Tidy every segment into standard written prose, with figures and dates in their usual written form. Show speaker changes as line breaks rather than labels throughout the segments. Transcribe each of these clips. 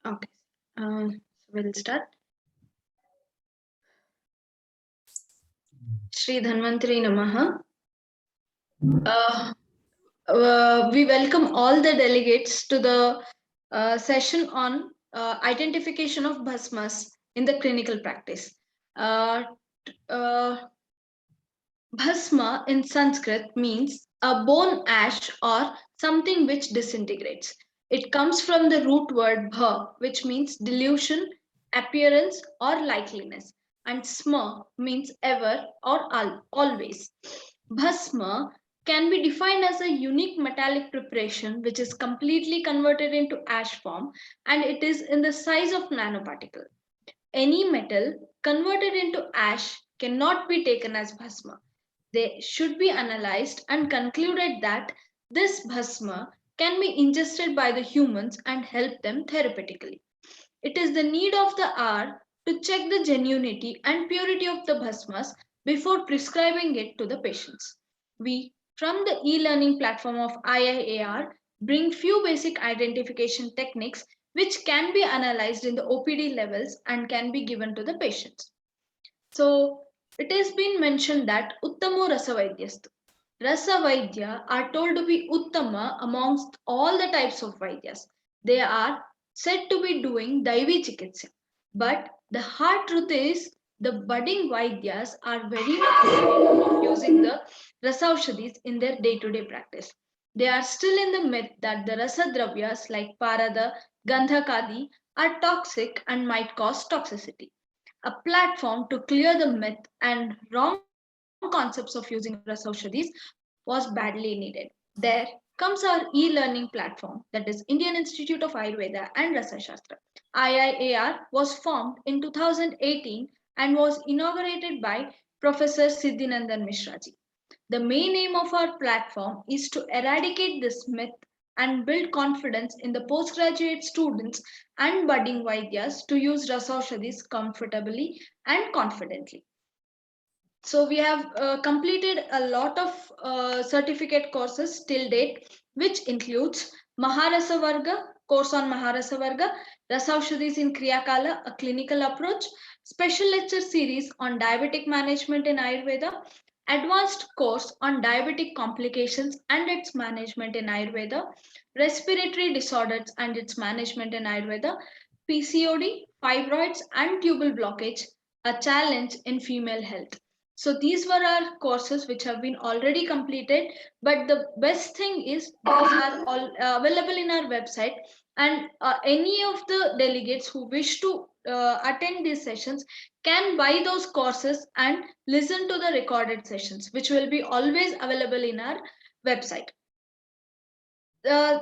Okay, we'll start. Shri Dhanvantari Namaha. We welcome all the delegates to the session on identification of bhasmas in the clinical practice. Uh, Bhasma in Sanskrit means a bone ash or something which disintegrates. It comes from the root word bha, which means delusion, appearance, or likeliness, and sma means ever or always. Bhasma can be defined as a unique metallic preparation which is completely converted into ash form, and it is in the size of nanoparticle. Any metal converted into ash cannot be taken as bhasma. They should be analyzed and concluded that this bhasma can be ingested by the humans and help them therapeutically. It is the need of the hour to check the genuinity and purity of the bhasmas before prescribing it to the patients. We, from the e-learning platform of IIAR, bring few basic identification techniques which can be analyzed in the OPD levels and can be given to the patients. So it has been mentioned that Uttamo Rasavaidyastu. Rasavaidya are told to be Uttama amongst all the types of Vaidyas. They are said to be doing Daivi Chikitsa. But the hard truth is the budding Vaidyas are very much skeptical of using the Rasaushadis in their day-to-day practice. They are still in the myth that the Rasadravyas like Parada, Gandhakadi are toxic and might cause toxicity. A platform to clear the myth and wrong concepts of using Rasaushadis was badly needed. There comes our e-learning platform, that is Indian Institute of Ayurveda and Rasa Shastra. IIAR was formed in 2018 and was inaugurated by Professor Siddhinandan Mishraji. The main aim of our platform is to eradicate this myth and build confidence in the postgraduate students and budding Vaidyas to use Rasaushadis comfortably and confidently. So we have completed a lot of certificate courses till date, which includes Maharasa Varga, course on Maharasa Varga, Rasaushadis in Kriyakala, a clinical approach, special lecture series on diabetic management in Ayurveda, advanced course on diabetic complications and its management in Ayurveda, respiratory disorders and its management in Ayurveda, PCOD, fibroids and tubal blockage, a challenge in female health. So these were our courses which have been already completed, but the best thing is these are all available in our website, and any of the delegates who wish to attend these sessions can buy those courses and listen to the recorded sessions, which will be always available in our website.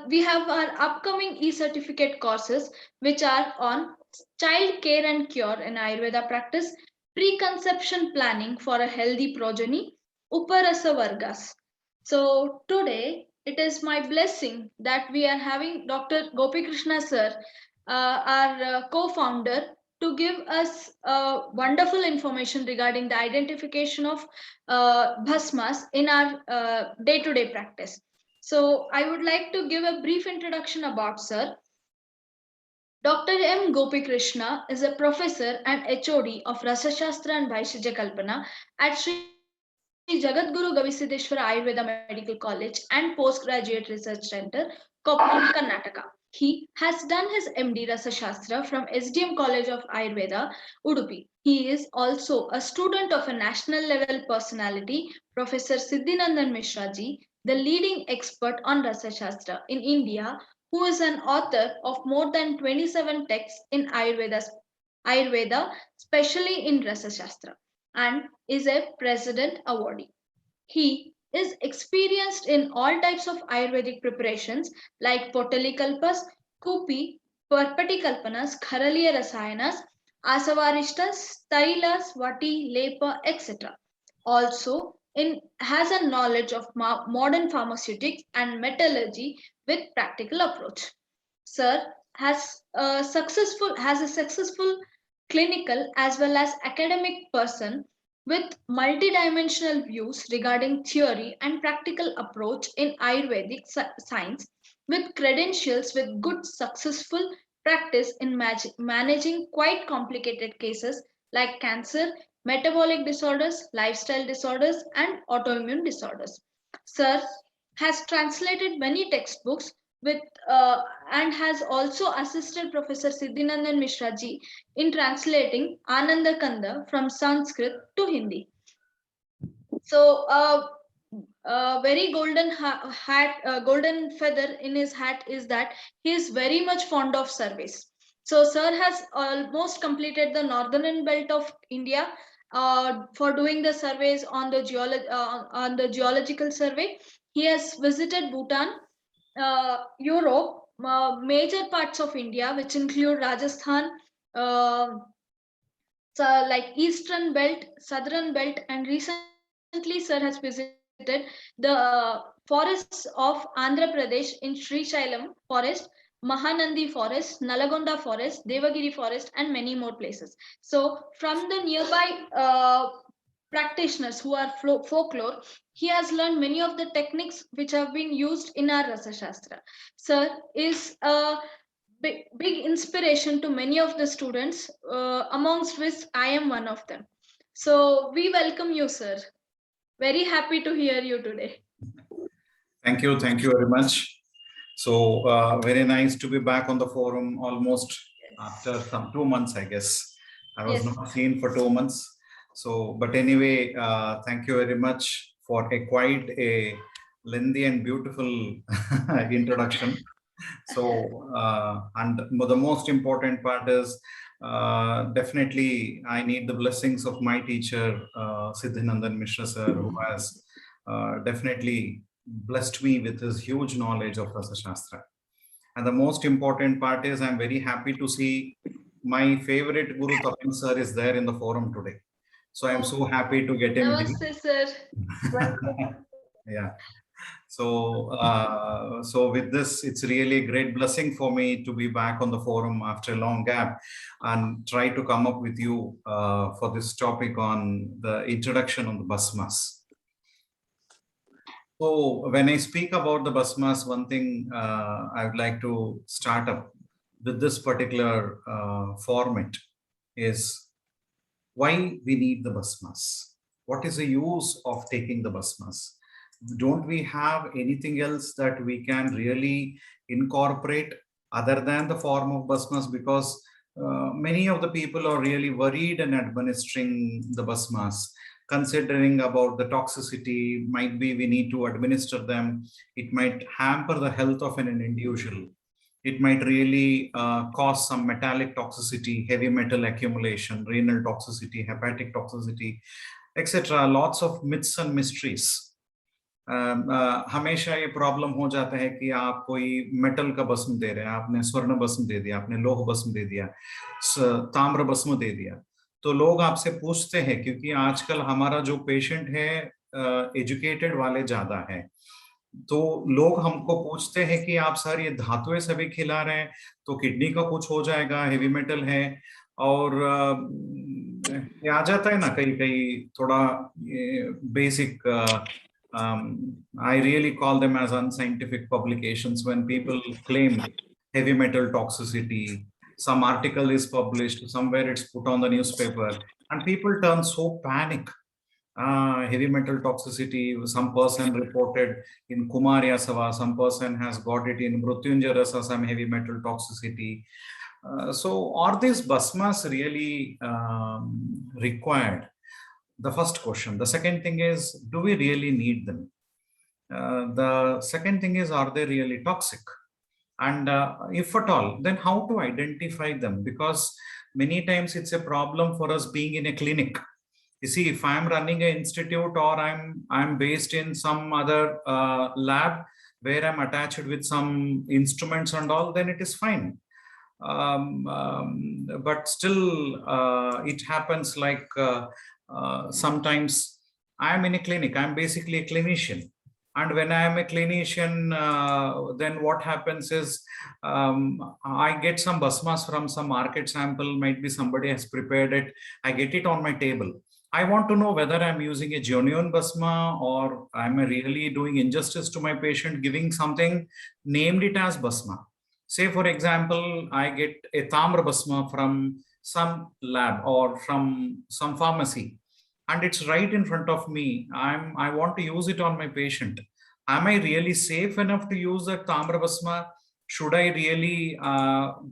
We have our upcoming e-certificate courses which are on child care and cure in Ayurveda practice, preconception planning for a healthy progeny, Uparasa Vargas. So today it is my blessing that we are having Dr. Gopi Krishna sir, our co-founder, to give us wonderful information regarding the identification of bhasmas in our day-to-day practice. So I would like to give a brief introduction about sir. Dr. M. Gopi Krishna is a professor and HOD of Rasashastra and Bhaishya Kalpana at Sri Jagadguru Gavisiddeshwara Ayurveda Medical College and Postgraduate Research Center, Koppal, Karnataka. He has done his MD Rasashastra from SDM College of Ayurveda, Udupi. He is also a student of a national level personality, Professor Siddhinandan Mishraji, the leading expert on Rasashastra in India, who is an author of more than 27 texts in Ayurveda, especially in Rasa Shastra, and is a president awardee. He is experienced in all types of Ayurvedic preparations like Potalikalpas, Kupi, Parpatikalpanas, Kharaliya Rasayanas, Asavarishtas, Tailas, Vati, Lepa, etc. Also, has a knowledge of modern pharmaceutics and metallurgy with practical approach. Sir has a successful clinical as well as academic person with multidimensional views regarding theory and practical approach in Ayurvedic science, with credentials with good successful practice in managing quite complicated cases like cancer, metabolic disorders, lifestyle disorders, and autoimmune disorders. Sir has translated many textbooks with and has also assisted Professor Siddhinandan Mishra ji in translating Ananda Kanda from Sanskrit to Hindi. So, very golden golden feather in his hat is that he is very much fond of surveys. So, sir has almost completed the northern belt of India for doing the surveys on the on the geological survey. He has visited Bhutan, Europe, major parts of India, which include Rajasthan. So like eastern belt, southern belt, and recently sir has visited the forests of Andhra Pradesh in Srisailam forest, Mahanandi forest, Nalagonda forest, Devagiri forest, and many more places. So from the nearby practitioners who are folklore, he has learned many of the techniques which have been used in our Rasa Shastra. Sir is a big inspiration to many of the students, amongst which I am one of them. So we welcome you, sir. Very happy to hear you today.
Thank you very much. So very nice to be back on the forum almost after some 2 months, I guess. I was not seen for 2 months. So, but anyway, thank you very much for quite a lengthy and beautiful introduction. So, and the most important part is definitely I need the blessings of my teacher, Siddhinandan Mishra sir, who has definitely blessed me with his huge knowledge of Rasa Shastra. And the most important part is I'm very happy to see my favorite Guru Tapin sir is there in the forum today. So I'm so happy to get him.
Namaste, sir.
Yeah. So with this, it's really a great blessing for me to be back on the forum after a long gap and try to come up with you for this topic on the introduction on the Bhasmas. So when I speak about the Bhasmas, one thing I would like to start up with this particular format is why we need the Bhasmas. What is the use of taking the Bhasmas? Don't we have anything else that we can really incorporate other than the form of Bhasmas? Because many of the people are really worried in administering the Bhasmas, considering about the toxicity. Might be we need to administer them. It might hamper the health of an individual. It might really cause some metallic toxicity, heavy metal accumulation, renal toxicity, hepatic toxicity, etc. Lots of myths and mysteries. हमेशा ये problem हो जाता है कि आप कोई metal का भस्म दे रहे हैं, आपने स्वर्ण भस्म दे दिया, आपने लोह भस्म दे दिया, ताम्र भस्म दे दिया, तो लोग आपसे पूछते हैं, क्योंकि आजकल हमारा जो पेशेंट है एजुकेटेड वाले ज्यादा है, तो लोग हमको पूछते हैं कि आप सर ये धातुएं सभी खिला रहे हैं तो किडनी का कुछ हो जाएगा, हेवी मेटल है, और ये आ जाता है ना कई कई थोड़ा basic I really call them as unscientific publications when people claim heavy metal toxicity. Some article is published, somewhere it's put on the newspaper, and people turn so panic. Heavy metal toxicity, some person reported in Kumarya Sava, some person has got it in Mrutyunjay Rasa, some heavy metal toxicity. So are these Bhasmas really required? The first question. The second thing is, do we really need them? The second thing is, are they really toxic? And if at all, then how to identify them? Because many times it's a problem for us being in a clinic. You see, if I'm running an institute or I'm based in some other lab where I'm attached with some instruments and all, then it is fine. But still, it happens like sometimes I'm in a clinic. I'm basically a clinician. And when I am a clinician, then what happens is I get some basmas from some market sample, might be somebody has prepared it. I get it on my table. I want to know whether I'm using a genuine basma or I'm really doing injustice to my patient, giving something, named it as basma. Say, for example, I get a tamra basma from some lab or from some pharmacy, and it's right in front of me. I want to use it on my patient. Am I really safe enough to use that tamra basma? Should I really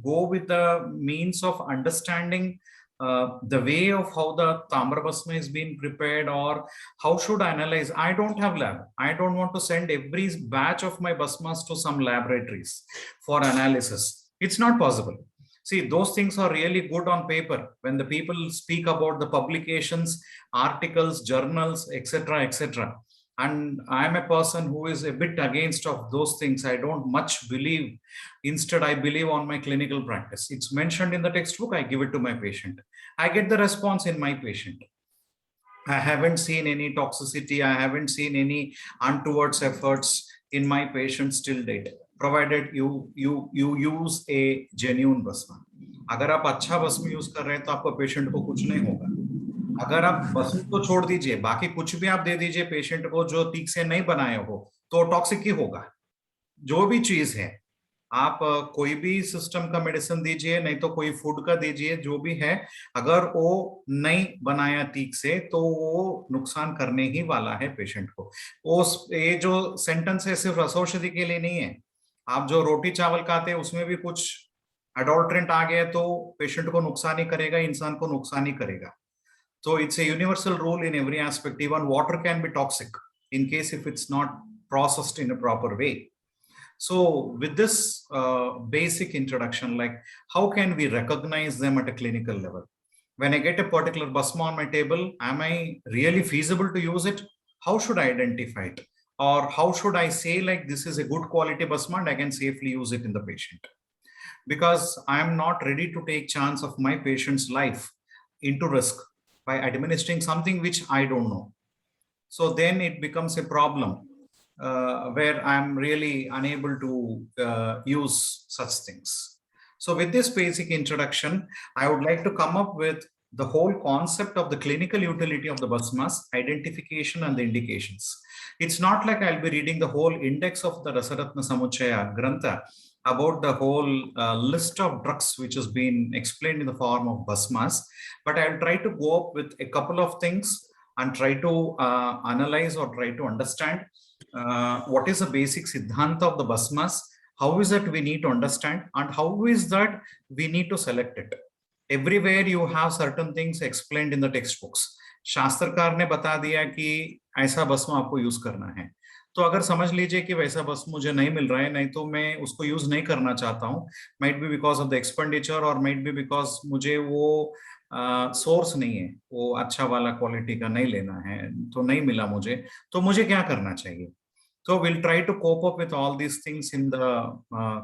go with the means of understanding the way of how the tamra basma is being prepared, or how should I analyze? I don't have lab. I don't want to send every batch of my basmas to some laboratories for analysis. It's not possible. See, those things are really good on paper when the people speak about the publications, articles, journals, etc., etc. And I'm a person who is a bit against of those things. I don't much believe. Instead, I believe on my clinical practice. It's mentioned in the textbook, I give it to my patient. I get the response in my patient. I haven't seen any toxicity. I haven't seen any untoward efforts in my patients till date, provided you use a genuine basma. अगर आप अच्छा भस्म use कर रहे हैं तो आपको patient को कुछ नहीं होगा. अगर आप भस्म तो छोड़ दीजिए, बाकी कुछ भी आप दे दीजिए पेशेंट को जो ठीक से नहीं बनाए हो, तो टॉक्सिक ही होगा. जो भी चीज है, आप कोई भी सिस्टम का मेडिसिन दीजिए, नहीं तो कोई फूड का दीजिए, जो भी है, अगर वो नहीं बनाया ठीक से तो वो नुकसान करने ही वाला है पेशेंट को. ये जो सेंटेंस है सिर्फ रसौषधि के लिए नहीं है. आप जो रोटी चावल खाते हैं उसमें भी कुछ अडल्ट्रेंट आ गया तो पेशेंट को नुकसान ही करेगा, इंसान को नुकसान ही करेगा. So it's a universal rule in every aspect. Even water can be toxic in case if it's not processed in a proper way. So with this basic introduction, like how can we recognize them at a clinical level? When I get a particular basma on my table, am I really feasible to use it? How should I identify it? Or how should I say like this is a good quality basma and I can safely use it in the patient? Because I am not ready to take chance of my patient's life into risk by administering something which I don't know. So then it becomes a problem where I'm really unable to use such things. So with this basic introduction, I would like to come up with the whole concept of the clinical utility of the basmas, identification and the indications. It's not like I'll be reading the whole index of the Rasaratna Samuchaya Grantha about the whole list of drugs which has been explained in the form of basmas, but I'll try to go up with a couple of things and try to analyze or try to understand what is the basic siddhanta of the basmas, how is that we need to understand, and how is that we need to select it. Everywhere you have certain things explained in the textbooks. शास्त्रकार ने बता दिया कि ऐसा भस्म आपको use करना है, तो अगर समझ लीजिए कि वैसा भस्म मुझे नहीं मिल रहा है, नहीं तो मैं उसको यूज नहीं करना चाहता हूँ. Might be because of the expenditure और माइट बी बिकॉज मुझे वो सोर्स नहीं है, वो अच्छा वाला क्वालिटी का नहीं लेना है, तो नहीं मिला मुझे, तो मुझे क्या करना चाहिए. So we'll try to cope up with all these things in the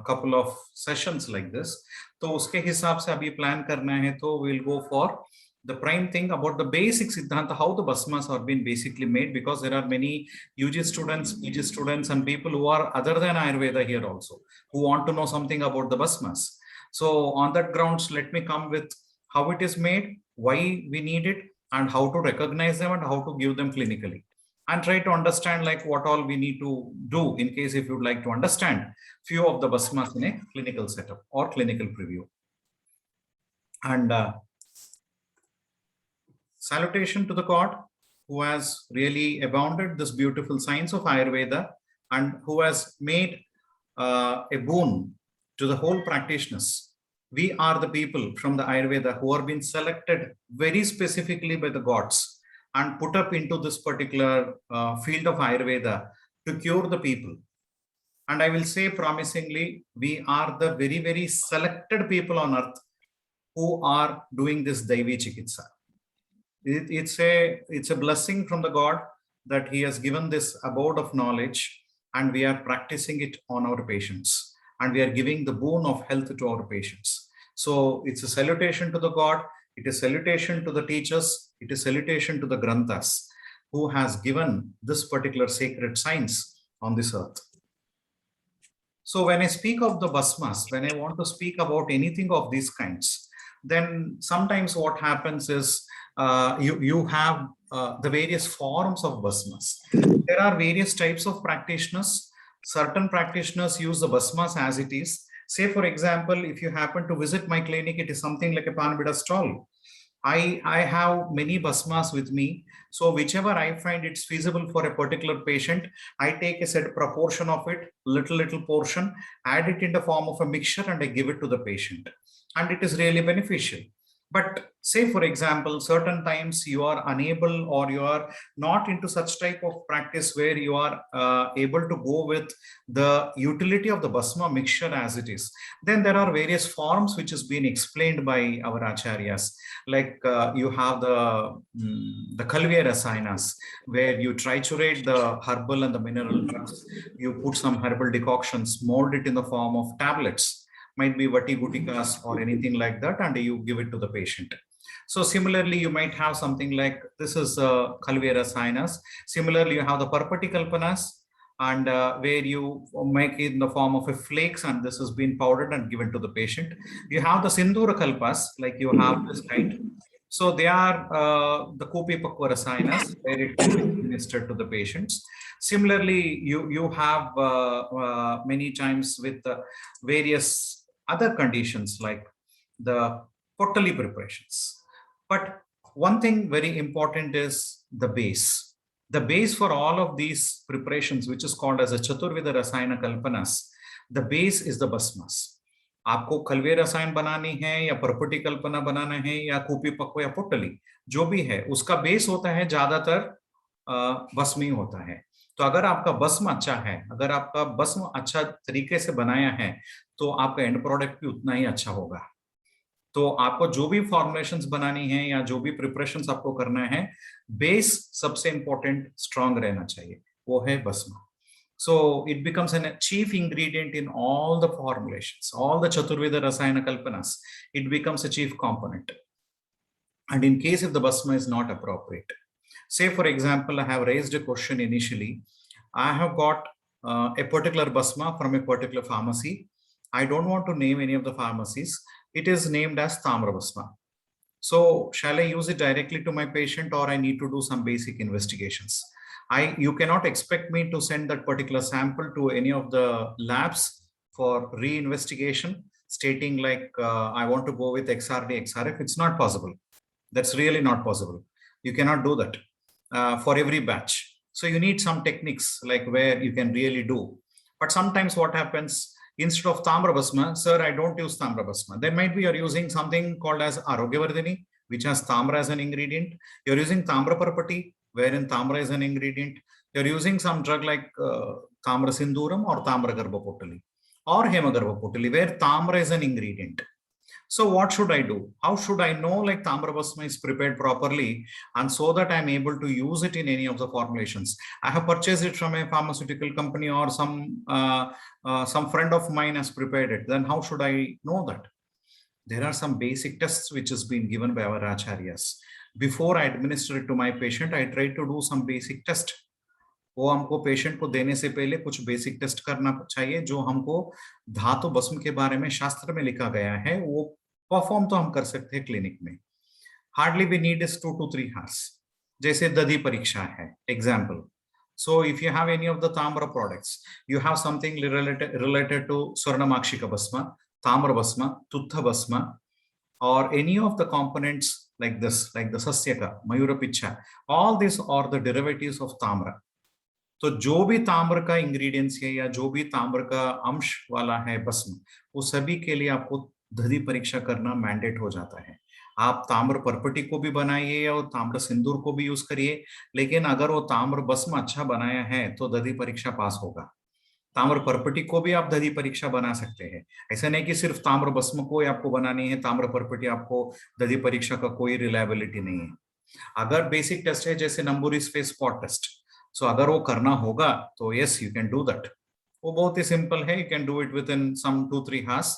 couple of sessions like this. तो उसके हिसाब से अभी प्लान करना है, तो we'll go for the prime thing about the basic siddhanta, how the basmas are being basically made, because there are many UG students, PG students and people who are other than Ayurveda here also, who want to know something about the basmas. So on that grounds, let me come with how it is made, why we need it, and how to recognize them and how to give them clinically. And try to understand like what all we need to do in case if you'd like to understand few of the basmas in a clinical setup or clinical preview. And salutation to the God who has really abounded this beautiful science of Ayurveda and who has made a boon to the whole practitioners. We are the people from the Ayurveda who are being selected very specifically by the gods and put up into this particular field of Ayurveda to cure the people. And I will say promisingly, we are the very, very selected people on earth who are doing this Daivi Chikitsa. It's a blessing from the God that he has given this abode of knowledge, and we are practicing it on our patients, and we are giving the boon of health to our patients. So it's a salutation to the God, it is salutation to the teachers, it is salutation to the Granthas who has given this particular sacred science on this earth. So when I speak of the basmas, when I want to speak about anything of these kinds, then sometimes what happens is you have the various forms of basmas. There are various types of practitioners. Certain practitioners use the basmas as it is. Say, for example, if you happen to visit my clinic, it is something like a Panbida stall. I have many basmas with me. So whichever I find it's feasible for a particular patient, I take a set proportion of it, little portion, add it in the form of a mixture, and I give it to the patient. And it is really beneficial. But say, for example, certain times you are unable or you are not into such type of practice where you are able to go with the utility of the basma mixture as it is. Then there are various forms which has been explained by our acharyas. Like you have the Kalviya Rasayanas, where you triturate the herbal and the mineral drugs. You put some herbal decoctions, mold it in the form of tablets, might be vati gutikas or anything like that, and you give it to the patient. So similarly, you might have something like this is Kalviya Rasayanas. Similarly, you have the Parpati Kalpanas, and where you make it in the form of a flakes, and this has been powdered and given to the patient. You have the Sindhura Kalpas, like you have this kind. So they are the Kopi Pakwa Rasayanas, where it can be administered to the patients. Similarly, you have many times with various other conditions like the Potali preparations. But one thing very important is the base. The base for all of these preparations, which is called as a Chaturvida Rasayana Kalpanas, the base is the basmas. आपको कलवे रसायन बनानी है या परपटी कल्पना बनाना है या कूपी पक्व या पोटली, जो भी है उसका बेस होता है ज्यादातर भस्मी होता है. तो अगर आपका भस्म अच्छा है, अगर आपका भस्म अच्छा तरीके से बनाया है, तो आपका एंड प्रोडक्ट भी उतना ही अच्छा होगा. तो आपको जो भी फॉर्मुलेशंस बनानी है या जो भी प्रिपरेशंस आपको करना है, बेस सबसे इंपॉर्टेंट स्ट्रांग रहना चाहिए, वो है भस्म. So it becomes a chief ingredient in all the formulations, all the Chaturveda Rasayana Kalpanas. It becomes a chief component. And in case if the basma is not appropriate, say for example, I have raised a question initially. I have got a particular basma from a particular pharmacy. I don't want to name any of the pharmacies. It is named as Tamra basma. So shall I use it directly to my patient, or I need to do some basic investigations? You cannot expect me to send that particular sample to any of the labs for re-investigation, stating like, I want to go with XRD, XRF. It's not possible. That's really not possible. You cannot do that for every batch. So you need some techniques like where you can really do. But sometimes what happens, instead of Tamra Basma, sir, I don't use Tamra Basma. Then might be you're using something called as Arogyavardhini, which has Tamra as an ingredient. You're using Tamra Parpati, wherein Tamra is an ingredient. You're using some drug like Tamra Sindhuram or Tamra Garbhapotali or Hemagarbhapotali, where Tamra is an ingredient. So what should I do? How should I know like Tamra Basma is prepared properly, and so that I'm able to use it in any of the formulations? I have purchased it from a pharmaceutical company, or some friend of mine has prepared it. Then how should I know that? There are some basic tests which has been given by our acharyas. Before I administer it to my patient, I try to do some basic test. वो हमको patient को देने से पहले कुछ basic test करना चाहिए, जो हमको धातु भस्म के बारे में शास्त्र में लिखा गया है, वो परफॉर्म तो हम कर सकते हैं क्लिनिक में. Hardly we need is 2 to 3 hours. जैसे दधि परीक्षा है example. So if you have any of the Tamra products, you have something related to Swarnamakshika Basma, Tamra Basma, Tuttha Basma, or any of the components like this, like the Sasyaka, Mayura Picha, all these are the derivatives of Tamra. तो जो भी ताम्र का ingredients है या जो भी ताम्र का अंश वाला है भस्म, वो सभी के लिए आपको दधि परीक्षा करना मैंडेट हो जाता है. आप ताम्र परपटी को भी बनाइए और ताम्र सिंदूर को भी यूज करिए, लेकिन अगर वो ताम्र भस्म अच्छा बनाया है तो दधि परीक्षा पास होगा. ताम्र परपटी को भी आप दधि परीक्षा बना सकते हैं. ऐसा नहीं कि सिर्फ ताम्र भस्म को आपको बनानी है, ताम्र परपटी आपको दधि परीक्षा का कोई रिलायबिलिटी नहीं है. अगर बेसिक टेस्ट है जैसे Namburi's phase spot test, so अगर वो करना होगा तो yes you can do that. वो बहुत ही सिंपल है, you can do it with in some 2-3 hours.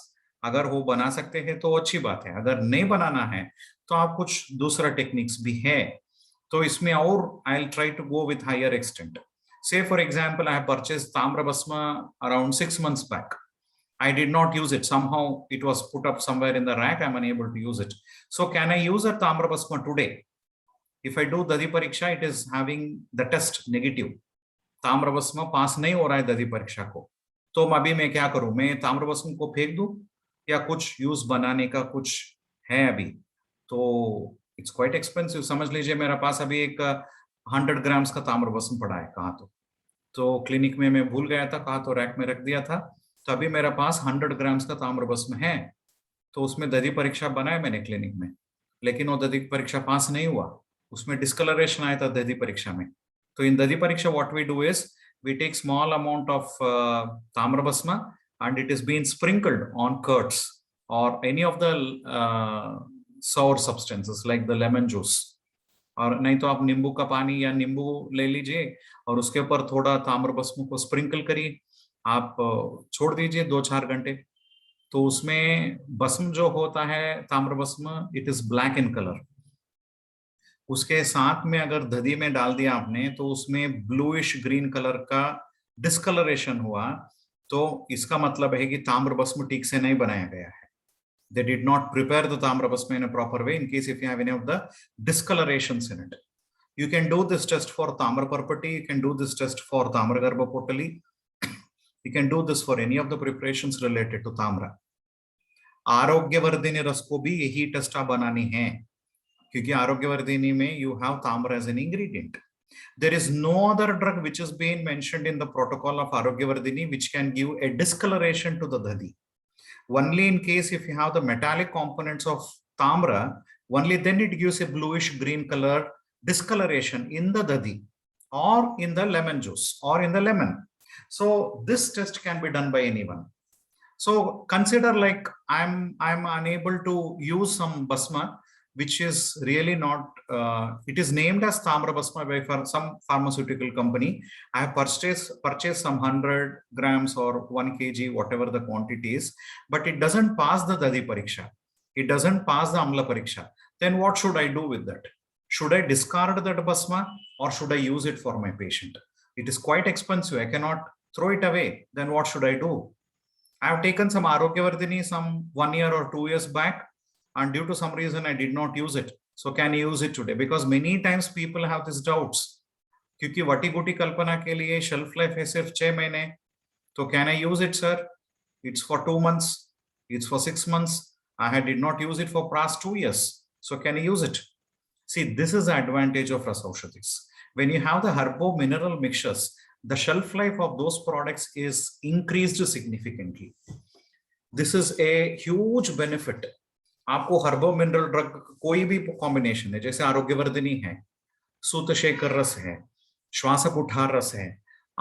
अगर वो बना सकते हैं तो अच्छी बात है. अगर नहीं बनाना है तो आप कुछ दूसरा टेक्निक्स भी है, तो इसमें और I will try to go with higher extent. Say for example, I have purchased Tamra Basma around 6 months back. I did not use it. Somehow it was put up somewhere in the rack. I'm unable to use it. So can I use a Tamra Basma today? If I do Dadi Pariksha, it is having the test negative. ताम्र भस्म पास नहीं हो रहा है दधी परीक्षा को, तो अभी मैं क्या करूं? मैं ताम्र भस्म को फेंक दूं या कुछ यूज बनाने का कुछ है अभी? तो इट्स क्वाइट एक्सपेंसिव. समझ लीजिए मेरे पास अभी एक 100 ग्राम्स का ताम्र भस्म पड़ा है. कहाँ तो क्लिनिक में मैं भूल गया था, कहाँ तो रैक में रख दिया था. तो अभी मेरे पास 100 ग्राम्स का ताम्र भस्म है. तो उसमें दधी परीक्षा बनाया मैंने क्लिनिक में, लेकिन वो दधी परीक्षा पास नहीं हुआ. उसमें डिस्कलरेशन आया था दधी परीक्षा में. So in Dadi Pariksha, what we do is we take small amount of Tamra Basma and it is being sprinkled on curds or any of the sour substances like the lemon juice. और नहीं तो आप नींबू का पानी या नींबू ले लीजिए और उसके ऊपर थोड़ा ताम्र भस्म को स्प्रिंकल करिए. आप छोड़ दीजिए 2-4 घंटे. तो उसमें भस्म जो होता है ताम्र भस्म, it is black in colour. उसके साथ में अगर दधी में डाल दिया आपने तो उसमें ब्लूइश ग्रीन कलर का डिस्कलरेशन हुआ, तो इसका मतलब है कि ताम्र भस्म ठीक से नहीं बनाया गया है. They did not prepare the tamra basma in a proper way. In case if you have any of the discolorations in it, you can do this test for tamra parpati, you can do this test for tamra garbha potali, you can do this for any of the preparations related to tamra. Arogyavardhini रस को भी यही test आप बनानी है, क्योंकि आरोग्यवर्धिनी में you have tamra as an ingredient. There is no other drug which is being mentioned in the protocol of Arogyavardhini which can give a discoloration to the dadi. Only in case if you have the metallic components of tamra, only then it gives a bluish green color discoloration in the dadi or in the lemon juice or in the lemon. So this test can be done by anyone. So consider like I'm unable to use some basma which is really not, it is named as Tamra Basma by some pharmaceutical company. I have purchased some 100 grams or 1 kg, whatever the quantity is, but it doesn't pass the Dadi Pariksha. It doesn't pass the Amla Pariksha. Then what should I do with that? Should I discard that Basma or should I use it for my patient? It is quite expensive. I cannot throw it away. Then what should I do? I have taken some Arogyavardhini some 1 year or 2 years back, and due to some reason I did not use it. So can I use it today? Because many times people have these doubts. क्योंकि वटी गुटी कल्पना के लिए shelf life है सिर्फ 6 महीने. तो can I use it, sir? It's for 2 months. It's for 6 months. I did not use it for past 2 years. So can I use it? See, this is the advantage of Rasaushadhis. When you have the herbo mineral mixtures, the shelf life of those products is increased significantly. This is a huge benefit. आपको हर्बो mineral drug कोई भी combination है, जैसे आरोग्यवर्धिनी है, सूतशेखर रस है, श्वासकुठार रस है,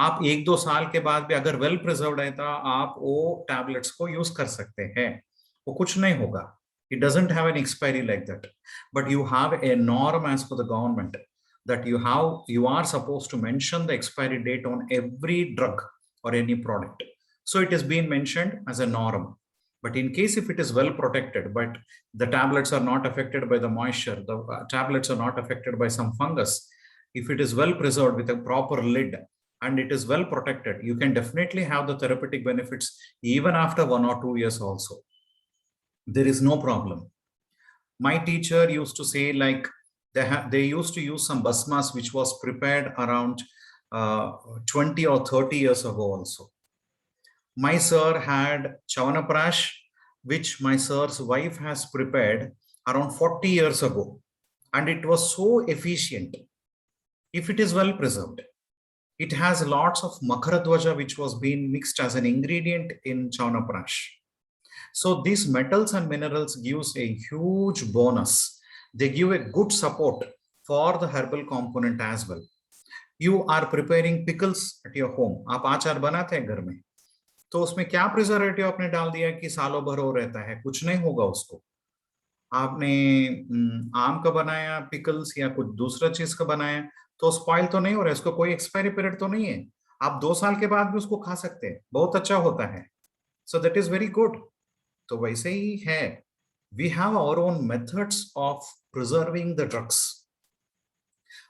आप 1-2 साल के बाद भी अगर वेल प्रिजर्व्ड है तो आप वो टैबलेट्स को यूज कर सकते हैं. वो कुछ नहीं होगा. It doesn't have an expiry like that, but you have a norm as per the government that you are supposed to mention the expiry date on every drug or any product. So it is being mentioned as a norm. But in case if it is well protected, but the tablets are not affected by the moisture, the tablets are not affected by some fungus, if it is well preserved with a proper lid and it is well protected, you can definitely have the therapeutic benefits even after 1 or 2 years also. There is no problem. My teacher used to say like they used to use some basmas which was prepared around 20 or 30 years ago also. My sir had Chavanaprash, which my sir's wife has prepared around 40 years ago. And it was so efficient. If it is well preserved, it has lots of Makaradwaja, which was being mixed as an ingredient in Chavanaprash. So these metals and minerals gives a huge bonus. They give a good support for the herbal component as well. You are preparing pickles at your home. आप आचार बनाते हैं घर में, तो उसमें क्या preservative आपने डाल दिया कि सालों भर हो रहता है? कुछ नहीं होगा उसको. आपने आम का बनाया पिकल्स या कुछ दूसरा चीज का बनाया तो स्पॉइल तो नहीं हो रहा है, उसको कोई एक्सपायरी पीरियड तो नहीं है. आप 2 साल के बाद भी उसको खा सकते हैं, बहुत अच्छा होता है. So that is very good. तो वैसे ही है. We have our own methods of preserving the drugs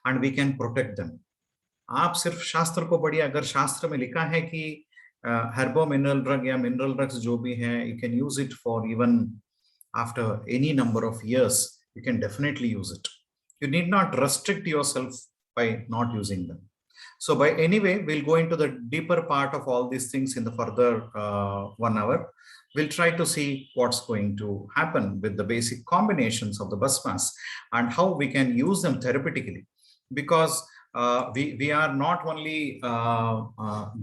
and we can protect them. आप सिर्फ शास्त्र को पढ़िए, अगर शास्त्र में लिखा है कि हर्बो मिनरल ड्रग या मिनरल ड्रग्स जो भी है, you can use it for even after any number of years, you can definitely use it. You need not restrict yourself by not using them. So by anyway, we'll go into the deeper part of all these things in the further 1 hour. We'll try to see what's going to happen with the basic combinations of the basmas and how we can use them therapeutically. Because we are not only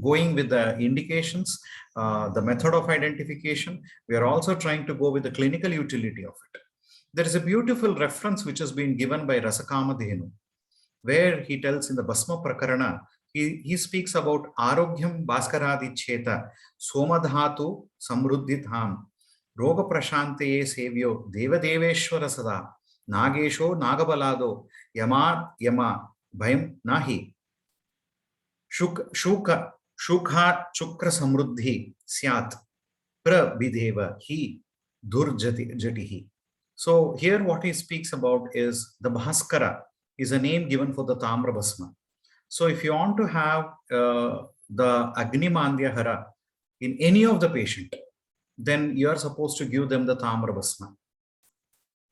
going with the indications, the method of identification, we are also trying to go with the clinical utility of it. There is a beautiful reference which has been given by Rasakamadhenu, where he tells in the Basma Prakarana, he speaks about Arogyam Bhaskaradi Cheta, Somadhatu Samruddhitham, Roga Prashanteye Sevyo, Devadeveshwara Sada, Nagesho Nagabalado, Yama Yama, Bhayam Nahi, Shukha Chukra Samruddhi Syat, Prabhideva Hi Durjatihi. So here what he speaks about is the Bhaskara is a name given for the Tamra Basma. So if you want to have the Agni Mandya Hara in any of the patient, then you are supposed to give them the Tamra Basma.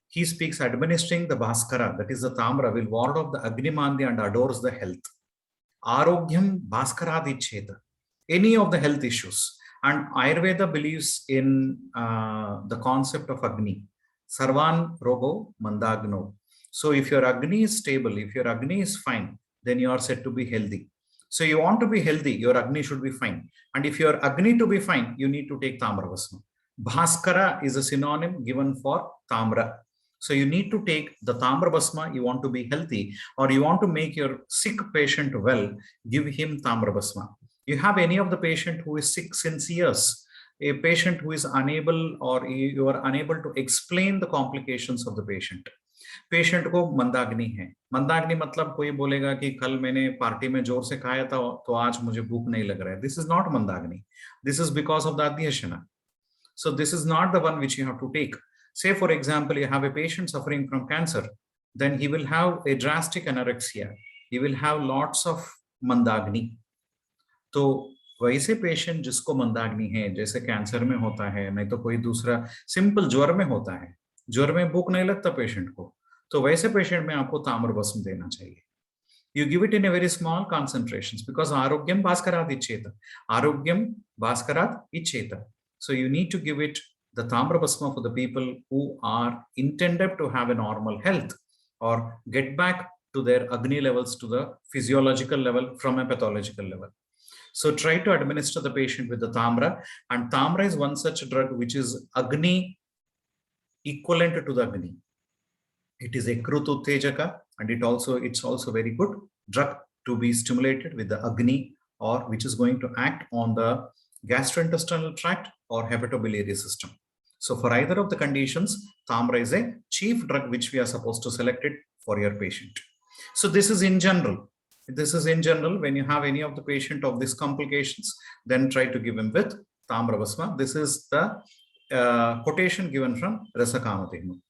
He speaks administering the Bhaskara, that is the Tamra, will ward off the Agni Mandya and adores the health. Arogyam Bhaskaradi Cheta, any of the health issues. And Ayurveda believes in the concept of Agni. Sarvan Rogo Mandagno. So if your Agni is stable, if your Agni is fine, then you are said to be healthy. So you want to be healthy, your Agni should be fine. And if your Agni to be fine, you need to take Tamra Basma. Bhaskara is a synonym given for Tamra. So you need to take the Tamra Basma, you want to be healthy, or you want to make your sick patient well, give him Tamra Basma. You have any of the patient who is sick since years, a patient who is unable, or you are unable to explain the complications of the patient. Patient को मंदाग्नि है. मंदाग्नि मतलब कोई बोलेगा कि कल मैंने party में जोर से खाया था तो आज मुझे भूख नहीं लग रहा है. This is not mandagni. This is because of the adhyashana. So this is not the one which you have to take. Say for example, you have a patient suffering from cancer, then he will have a drastic anorexia. He will have lots of mandagni. तो वैसे patient जिसको मंदाग्नि है, जैसे cancer में होता है, नहीं तो कोई दूसरा सिंपल ज्वर में होता है, ज्वर में भूख नहीं लगता पेशेंट को, तो वैसे पेशेंट में आपको ताम्र भस्म देना चाहिए. You give it in a very small concentrations because Arogyam Bhaskarat Icheta. Arogyam Bhaskarat Icheta. So you need to give it the Tamra Bhasma for the people who are intended to have a normal health or get back to their Agni levels to the physiological level from a pathological level. So try to administer the patient with the Tamra, and Tamra is one such drug which is Agni equivalent to the Agni. It is a Krut Uttejaka, and it's also very good drug to be stimulated with the Agni, or which is going to act on the gastrointestinal tract or hepatobiliary system. So for either of the conditions, Tamra is a chief drug which we are supposed to select it for your patient. So this is in general. This is in general. When you have any of the patient of these complications, then try to give him with Tamra Bhasma. This is the quotation given from Rasakamadhenu.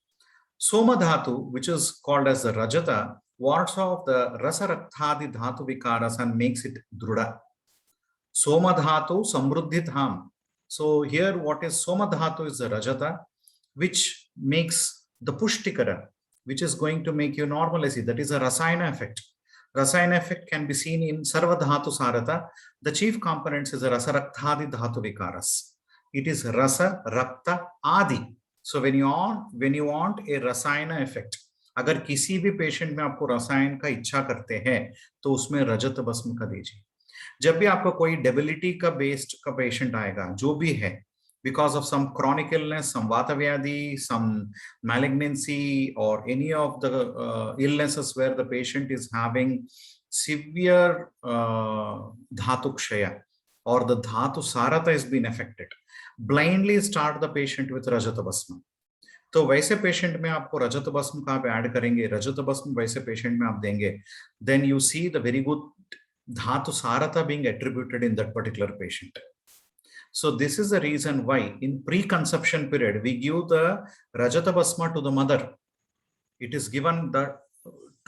Soma Dhatu, which is called as the Rajata, wards off the Rasarakthadi Dhatu Vikaras and makes it Druda. Soma Dhatu Samruddhitham. So here what is Soma Dhatu is the Rajata, which makes the Pushtikara, which is going to make you normalize it. That is a Rasayana effect. Rasayana effect can be seen in Sarva Dhatu Sarata. The chief components is the Rasarakthadi Dhatu Vikaras. It is Rasa, Rakta, Adi. So when you want a Rasayana effect, अगर किसी भी patient में आपको रसायन का इच्छा करते हैं तो उसमें रजत भस्म का दीजिए. जब भी आपको कोई डेबिलिटी का बेस्ड का पेशेंट आएगा, जो भी है, because of some chronic illness, some vata vyadhi, some malignancy, or any of the illnesses where the patient is having severe dhatu kshaya, or the dhatu sarata has been affected, blindly start the patient with rajata basma. तो वैसे patient में आपको रजत भस्म कहाँ पे add करेंगे, रजत भस्म वैसे पेशेंट में आप देंगे, then you see the very good dhatu sarata being attributed in that particular patient. So this is the reason why in pre-conception period we give the rajata bhasma to the mother. It is given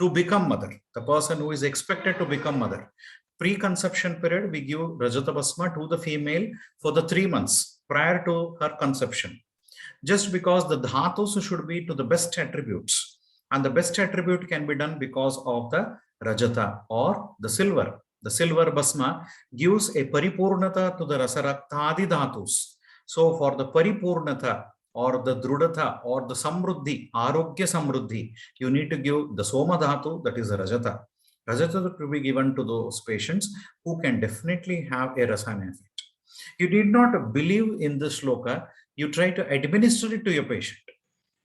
to become mother, the person who is expected to become mother. Pre-conception period, we give Rajata Basma to the female for the 3 months prior to her conception. Just because the dhatus should be to the best attributes, and the best attribute can be done because of the Rajata or the silver. The silver Basma gives a paripurnata to the Rasaraktadi dhatus. So for the paripurnata or the drudata or the samruddhi, arogya samruddhi, you need to give the Soma dhatu, that is the Rajata. Rajata to be given to those patients who can definitely have a rasana effect. You need not believe in this shloka, you try to administer it to your patient.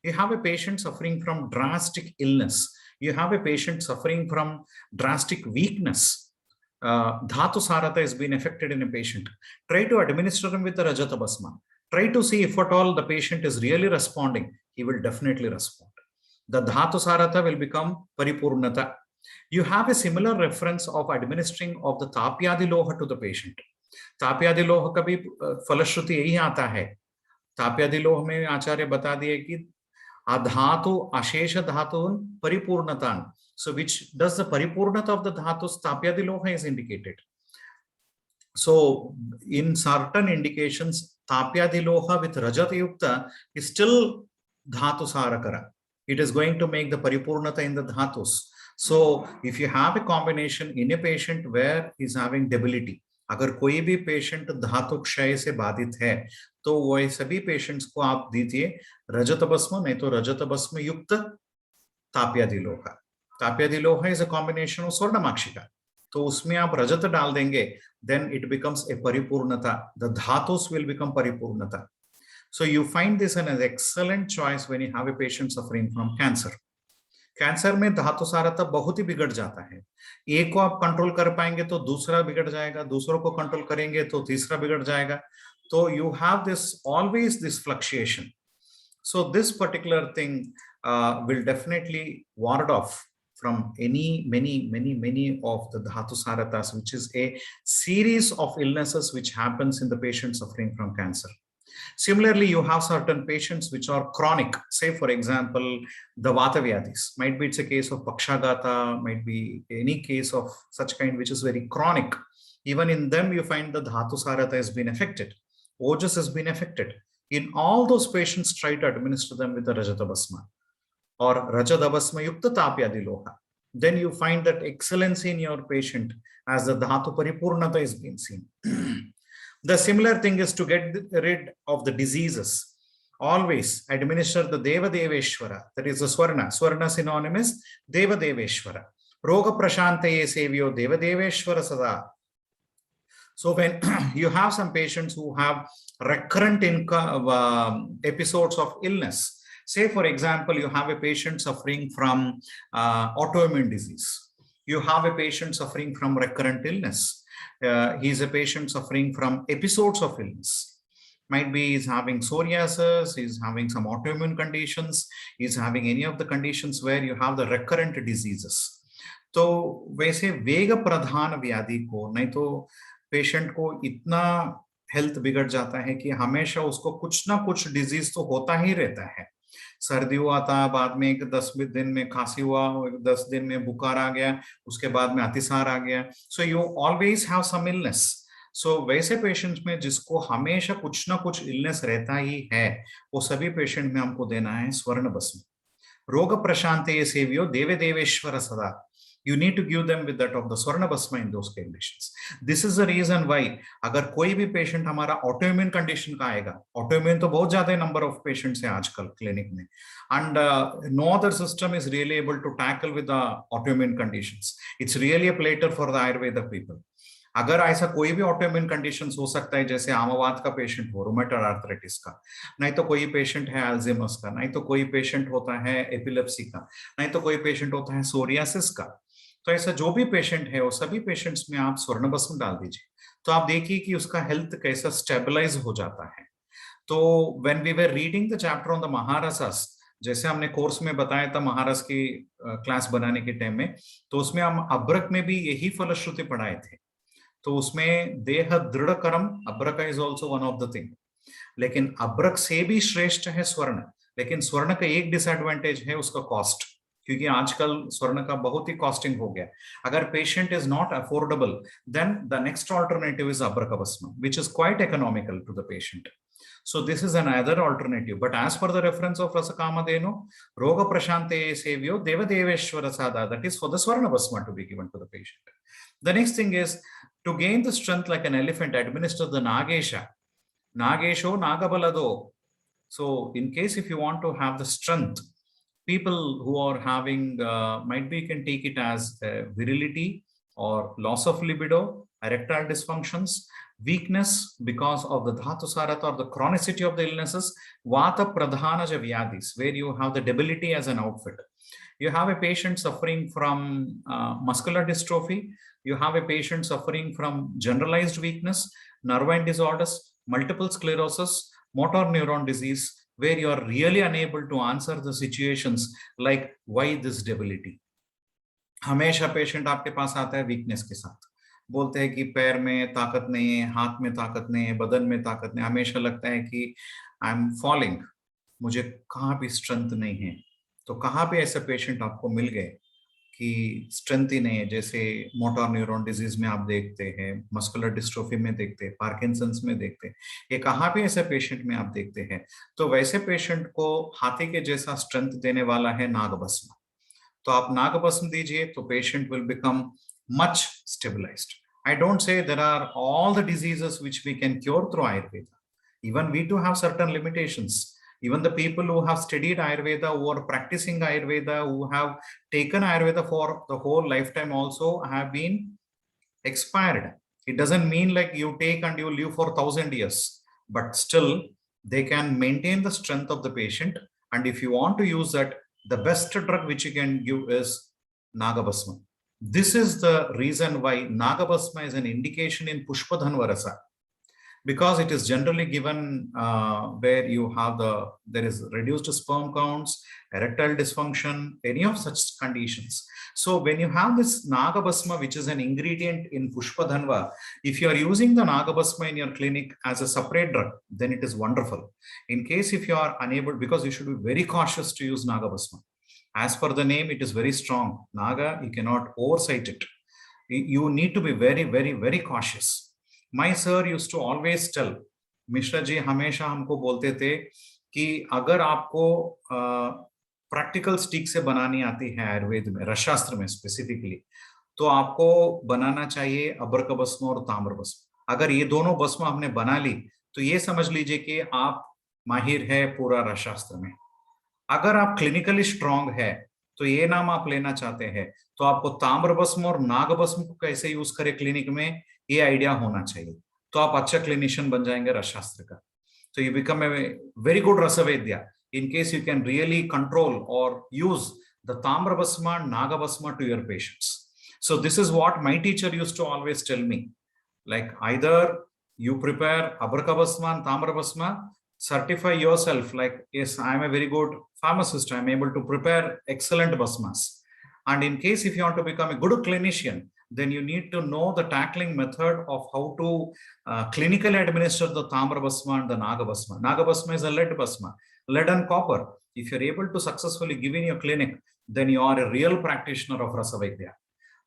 You have a patient suffering from drastic illness, you have a patient suffering from drastic weakness. Dhatu Sarata has been affected in a patient. Try to administer him with the Rajata Basma. Try to see if at all the patient is really responding. He will definitely respond. The Dhatu Sarata will become Paripurnata. You have a similar reference of administering of the Tapyadi Loha to the patient. Tapyadi Loha का भी फलश्रुति यही आता है. ताप्यादि लोह में आचार्य बता दिए कि अधातु अशेष धातुन परिपूर्णतान. So which does the paripurnata of the dhatus, tapyadi loha is indicated. So in certain indications, tapyadi loha with rajat yukta is still dhatu sarakara. It is going to make the paripurnata in the dhatus. So if you have a combination in a patient where he is having debility, अगर कोई भी patient धातु क्षय से बाधित है तो वह सभी पेशेंट्स को आप दीजिए रजत भस्म, नहीं तो रजत भस्म युक्त ताप्यादि लोहा. ताप्यादि लोहा is a combination of स्वर्णमाक्षिका, तो उसमें आप रजत डाल देंगे, then it becomes a paripurnata. The dhatus will become paripurnata. So you find this an excellent choice when you have a patient suffering from cancer. Cancer में धातु सारता बहुत ही बिगड़ जाता है. एक को आप कंट्रोल कर पाएंगे तो दूसरा बिगड़ जाएगा, दूसरों को कंट्रोल करेंगे तो तीसरा बिगड़ जाएगा. तो you have this always this fluctuation. So this particular thing will definitely ward off from many of the dhatu saratas, which is a series of illnesses which happens in the patient suffering from cancer. Similarly, you have certain patients which are chronic, say for example, the Vata Vyadhis. Might be it's a case of Pakshagata, might be any case of such kind which is very chronic. Even in them, you find the Dhatu Sarata has been affected. Ojas has been affected. In all those patients, try to administer them with the Rajata Basma or Rajata Basma Yukta Tapyadi Loha. Then you find that excellency in your patient as the Dhatu Paripurnata is being seen. The similar thing is to get rid of the diseases. Always administer the Deva Deveshwara, that is the Swarna. Swarna synonymous Deva Deveshwara. Roga Prashantaye Sevyo Deva Deveshwara Sada. So when you have some patients who have recurrent episodes of illness, say for example, you have a patient suffering from autoimmune disease. You have a patient suffering from recurrent illness. He is a patient suffering from episodes of illness. Might be he's having psoriasis, he's having some autoimmune conditions, he's having any of the conditions where you have the recurrent diseases. तो वैसे वेग प्रधान व्याधि को, नहीं तो patient को इतना health बिगड़ जाता है कि हमेशा उसको कुछ ना कुछ डिजीज तो होता ही रहता है. सर्दी हुआ था, बाद में 10 दिन में खांसी हुआ, 10 दिन में बुखार आ गया, उसके बाद में अतिसार आ गया. So you always have some illness. So वैसे पेशेंट्स में जिसको हमेशा कुछ ना कुछ इलनेस रहता ही है, वो सभी पेशेंट में हमको देना है स्वर्ण भस्म. रोग प्रशांते सेव्यो देवे देवेश्वर सदा. You need to give them with that of the Swarna Basma in those conditions. This is the reason why अगर कोई भी पेशेंट हमारा ऑटोइम्यून कंडीशन का आएगा, ऑटोइम्यून तो बहुत ज्यादा नंबर ऑफ पेशेंट्स हैं आजकल क्लिनिक में, and no other system is really able to tackle with the autoimmune conditions. It's really a platter for the Ayurveda people. अगर ऐसा कोई भी ऑटोइम्यून कंडीशन हो सकता है, जैसे आमावात का पेशेंट हो, रोमेटॉइड आर्थराइटिस का, नहीं तो कोई पेशेंट है अल्जाइमर्स का, नहीं तो कोई पेशेंट होता है एपिलेप्सी का, नहीं तो कोई पेशेंट होता है सोरियासिस का. तो ऐसा जो भी पेशेंट है वो सभी पेशेंट्स में आप स्वर्ण भस्म डाल दीजिए, तो आप देखिए कि उसका हेल्थ कैसा स्टेबलाइज हो जाता है. तो when we were reading the chapter on the maharasas, जैसे हमने कोर्स में बताया था महारस की क्लास बनाने के टाइम में, तो उसमें हम अब्रक में भी यही फलश्रुति पढ़ाए थे. तो उसमें देह दृढ़ कर्म, abhrak is also one of the thing. लेकिन अब्रक से भी श्रेष्ठ है स्वर्ण. लेकिन स्वर्ण का एक डिसएडवांटेज है उसका कॉस्ट. क्योंकि आजकल स्वर्ण का बहुत ही कॉस्टिंग हो गया। अगर patient is not affordable, then the next alternative is abhrakbhasma, which is quite economical to the patient. So this is another alternative. But as per the reference of Rasakamadeno, Roga Prashante Sevyo, Devadeveshwara Sada, that is for the Swarna Bhasma to be given to the patient. The next thing is to gain the strength like an elephant, administer the Nagesha. Nagesho Nagabalado. So in case if you want to have the strength, people who are having, might be you can take it as virility or loss of libido, erectile dysfunctions, weakness because of the dhatu sarata or the chronicity of the illnesses, vata pradhanaja vyadis, where you have the debility as an outfit. You have a patient suffering from muscular dystrophy, you have a patient suffering from generalized weakness, nervine disorders, multiple sclerosis, motor neuron disease, where you are really unable to answer the situations like why this debility. हमेशा patient आपके पास आता है weakness के साथ, बोलते हैं कि पैर में ताकत नहीं है, हाथ में ताकत नहीं है, बदन में ताकत नहीं, हमेशा लगता है कि आई एम फॉलिंग, मुझे कहाँ भी स्ट्रेंथ नहीं है. तो कहाँ पे ऐसे पेशेंट आपको मिल गए कि स्ट्रेंथ ही नहीं है, जैसे मोटर न्यूरॉन डिजीज में आप देखते हैं, मस्कुलर डिस्ट्रोफी में देखते हैं, पार्किंसंस में देखते हैं, ये कहाँ पे ऐसे पेशेंट में आप देखते हैं. तो वैसे पेशेंट को हाथी के जैसा स्ट्रेंथ देने वाला है नागभस्म. तो आप नागभस्म दीजिए तो patient will become much stabilized. I don't say there are all the diseases which we can cure through Ayurveda. Even we do have certain limitations. Even the people who have studied Ayurveda, who are practicing Ayurveda, who have taken Ayurveda for the whole lifetime also have been expired. It doesn't mean like you take and you live for 1,000 years, but still they can maintain the strength of the patient. And if you want to use that, the best drug which you can give is Nagabhasma. This is the reason why Nagabhasma is an indication in Pushpadhanva Rasa, because it is generally given where you have there is reduced sperm counts, erectile dysfunction, any of such conditions. So when you have this Nagabhasma, which is an ingredient in Pushpadhanva, if you are using the Nagabhasma in your clinic as a separate drug, then it is wonderful. In case if you are unable, because you should be very cautious to use Nagabhasma. As per the name, it is very strong. Naga, you cannot oversight it. You need to be very, very, very cautious. My sir used to always tell, Mishra ji हमेशा हमको बोलते थे कि अगर आपको practical stick से बनानी आती है आयुर्वेद में, रसशास्त्र में स्पेसिफिकली, तो आपको बनाना चाहिए अभ्रकभस्म और ताम्रभस्म. अगर ये दोनों भस्म हमने बना ली तो ये समझ लीजिए कि आप माहिर है पूरा रसशास्त्र में. अगर आप क्लिनिकली स्ट्रांग है तो ये नाम आप लेना चाहते हैं तो आपको ताम्रभस्म और नागभस्म को कैसे यूज करें क्लिनिक में, ये आइडिया होना चाहिए. तो आप अच्छा क्लिनिशियन बन जाएंगे रसशास्त्र का. तो you become a very good rasavaidya in case you can really control or use the Tamrabhasma and Nagabhasma to your patients. So this is what my teacher used to always tell me, like either you prepare Abrakabhasma and Tamrabhasma, certify yourself like, yes, I am a very good pharmacist, I am able to prepare excellent bhasmas. And in case if you want to become a good clinician, then you need to know the tackling method of how to clinically administer the Tamrabhasma and the Nagabhasma. Nagabhasma is a lead bhasma, lead and copper. If you're able to successfully give in your clinic, then you are a real practitioner of Rasavidya.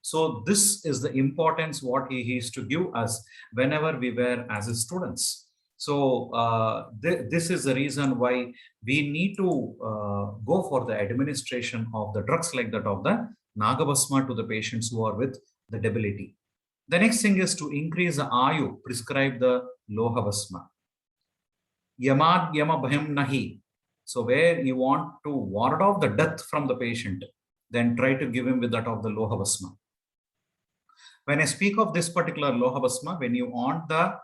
So this is the importance what he used to give us whenever we were as students. So this is the reason why we need to go for the administration of the drugs like that of the Nagabhasma to the patients who are with the debility. The next thing is to increase the Ayu, prescribe the Lohabhasma. Yamad Yamabham Nahi. So where you want to ward off the death from the patient, then try to give him with that of the Lohabhasma. When I speak of this particular Lohabhasma, when you want the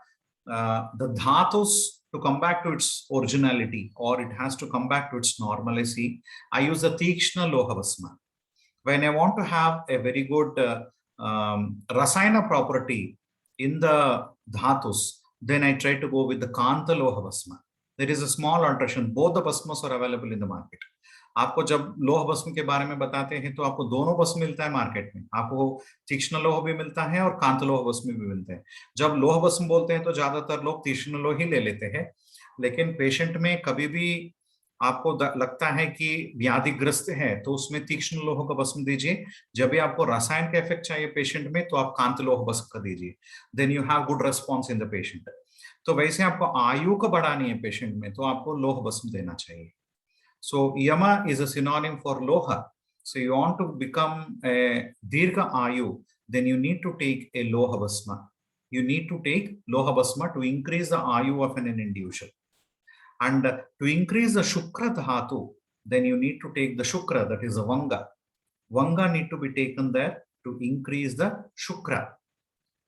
dhatus to come back to its originality, or it has to come back to its normalcy, I use the Tikshna Lohabhasma. When I want to have a very good Rasayana property in the dhatus, then I try to go with the Kanta Lohabhasma. There is a small alteration. Both the bhasmas are available in the market. आपको जब लोह भस्म के बारे में बताते हैं तो आपको दोनों भस्म मिलता है मार्केट में. आपको तीक्ष्ण लोह भी मिलता है और कांत लोह भस्म भी मिलते हैं. जब लोह भस्म बोलते हैं तो ज्यादातर लोग तीक्ष्ण लोह ही ले लेते हैं, लेकिन पेशेंट में कभी भी आपको लगता है कि व्याधिग्रस्त है तो उसमें तीक्ष्ण लोह का भस्म दीजिए। जब भी आपको रसायन का इफेक्ट चाहिए पेशेंट में तो आप कांत लोह भस्म का दीजिए, then you have good response in the patient. तो वैसे आपको आयु को बढ़ानी है पेशेंट में तो आपको लोह भस्म देना चाहिए। So yama is a synonym for loha. So you want to become a dirgha ayu, then you need to take a loha basma. You need to take loha basma to increase the ayu of an individual. And to increase the shukra dhatu, then you need to take the shukra, that is the vanga. Vanga need to be taken there to increase the shukra.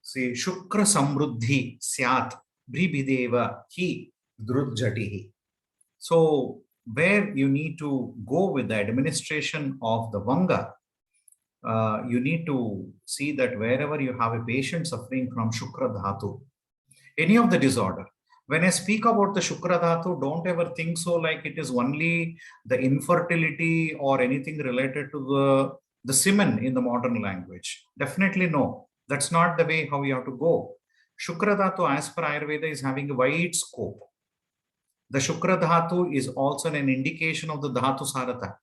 See, shukra samruddhi syat bribhideva hi drujjatihi. So where you need to go with the administration of the vanga, you need to see that wherever you have a patient suffering from shukra dhatu, any of the disorder. When I speak about the shukra dhatu, don't ever think so like it is only the infertility or anything related to the semen in the modern language. Definitely no, that's not the way how you have to go. Shukra dhatu as per Ayurveda is having a wide scope. The shukra dhatu is also an indication of the dhatu sarata.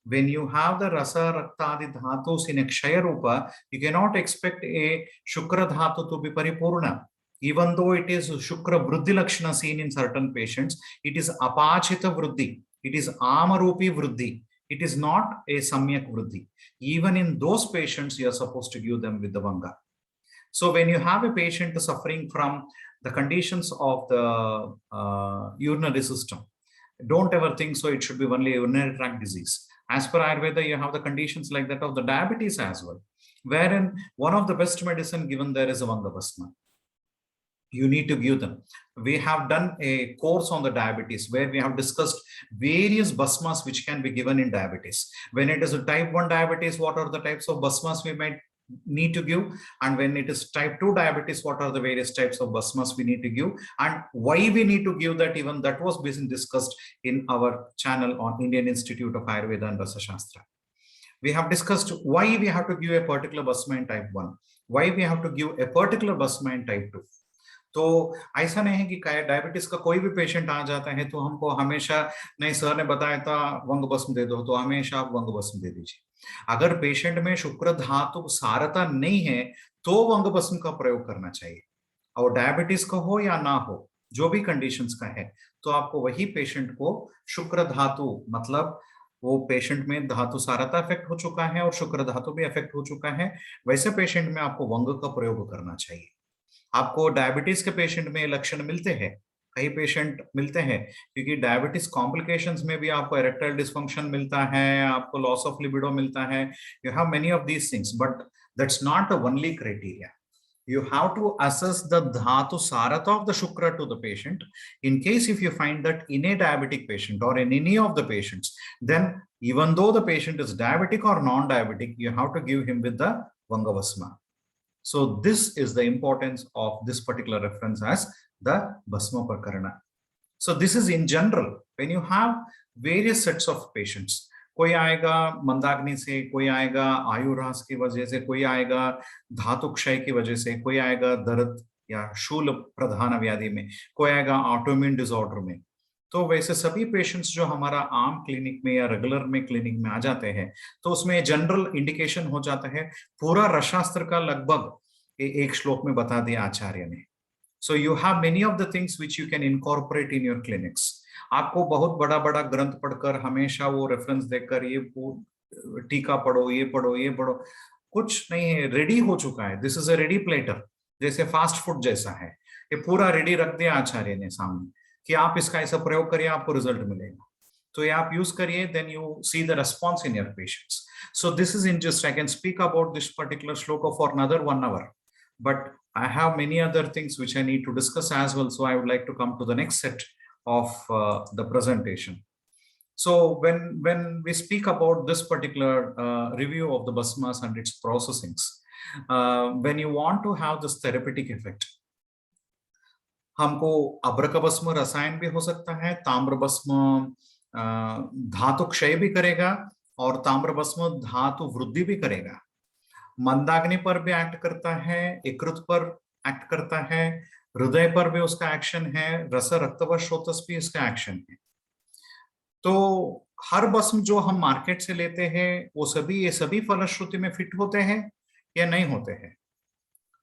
When you have the rasa raktadi dhatus in a kshaya rupa, you cannot expect a shukra dhatu to be paripurna. Even though it is shukra vruddhi lakshana seen in certain patients, it is apachita vruddhi, it is amarupi vruddhi, it is not a samyak vruddhi. Even in those patients, you are supposed to give them with the vanga. So when you have a patient suffering from the conditions of the urinary system, don't ever think so it should be only a urinary tract disease. As per Ayurveda, you have the conditions like that of the diabetes as well, wherein one of the best medicine given there is a Vanga Basma. You need to give them. We have done a course on the diabetes where we have discussed various basmas which can be given in diabetes. When it is a type 1 diabetes, what are the types of basmas we might need to give, and when it is type 2 diabetes, what are the various types of basmas we need to give, and why we need to give that. Even that was being discussed in our channel on Indian Institute of Ayurveda and Rasa Shastra. We have discussed why we have to give a particular basma in type 1, why we have to give a particular basma in type 2. तो ऐसा नहीं है कि diabetes का कोई भी patient आ जाता है तो हमको हमेशा, नहीं सर ने बताया था वंग भस्म दे दो, तो हमेशा आप वंग भस्म दे दीजिए। अगर पेशेंट में शुक्र धातु सारता नहीं है तो वंग भस्म का प्रयोग करना चाहिए, और डायबिटीज का हो या ना हो, जो भी कंडीशंस का है, तो आपको वही पेशेंट को शुक्र धातु, मतलब वो पेशेंट में धातु सारता इफेक्ट हो चुका है और शुक्र धातु भी इफेक्ट हो चुका है, वैसे पेशेंट में आपको वंग का प्रयोग करना चाहिए। आपको डायबिटीज के पेशेंट में लक्षण मिलते हैं, कई पेशेंट मिलते हैं, क्योंकि डायबिटीज कॉम्प्लिकेशंस में भी आपको इरेक्टाइल डिस्फंक्शन मिलता है, आपको लॉस ऑफ लिबिडो मिलता है, you have many of these things, but that's not the only criteria. You have to assess the dhatu sarata of the shukra to the patient. In case if you find that in a diabetic patient or in any of the patients, then even though the patient is diabetic or non-diabetic, you have to give him with the Vangavasma. So this is the importance of this particular reference as the Basma Prakarana. So this is in general, when you have various sets of patients, कोई आएगा मंदाग्नि से, कोई आएगा आयुर्हास की वजह से, कोई आएगा धातु क्षय की वजह से, कोई आएगा दर्द या शूल प्रधान व्याधि में, कोई आएगा ऑटोइम्यून डिसऑर्डर में। तो वैसे सभी पेशेंट्स जो हमारा आम क्लिनिक में या रेगुलर में क्लिनिक में आ जाते हैं, तो उसमें जनरल इंडिकेशन हो जाता है। पूरा रसशास्त्र का लगभग एक श्लोक में बता दिया आचार्य ने। So you have many of the things which you can incorporate in your clinics. आपको बहुत बड़ा बड़ा ग्रंथ पढ़कर हमेशा वो रेफरेंस देखकर ये टीका पढ़ो, ये पढ़ो, ये पढ़ो, कुछ नहीं है, रेडी हो चुका है। This is a ready platter, जैसे फास्ट फूड जैसा है, ये पूरा रेडी रख दिया आचार्य ने सामने कि आप इसका ऐसा प्रयोग करिए, आपको रिजल्ट मिलेगा। तो ये आप यूज करिए, then you see the response in your patients. So this is in just, I can speak about this particular shloka for another 1 hour, but I have many other things which I need to discuss as well. So I would like to come to the next set of the presentation. So when we speak about this particular review of the basmas and its processings, when you want to have this therapeutic effect, हमको अब्रक भस्म रसायन भी हो सकता है, ताम्र भस्म धातु क्षय भी करेगा और ताम्र भस्म धातु वृद्धि भी करेगा। मंदाग्नि पर भी एक्ट करता है, यकृत पर एक्ट करता है, हृदय पर भी उसका एक्शन है, रस रक्तवश स्रोतस भी इसका एक्शन है। तो हर भस्म जो हम मार्केट से लेते हैं वो सभी ये सभी फलश्रुति में फिट होते हैं या नहीं होते हैं?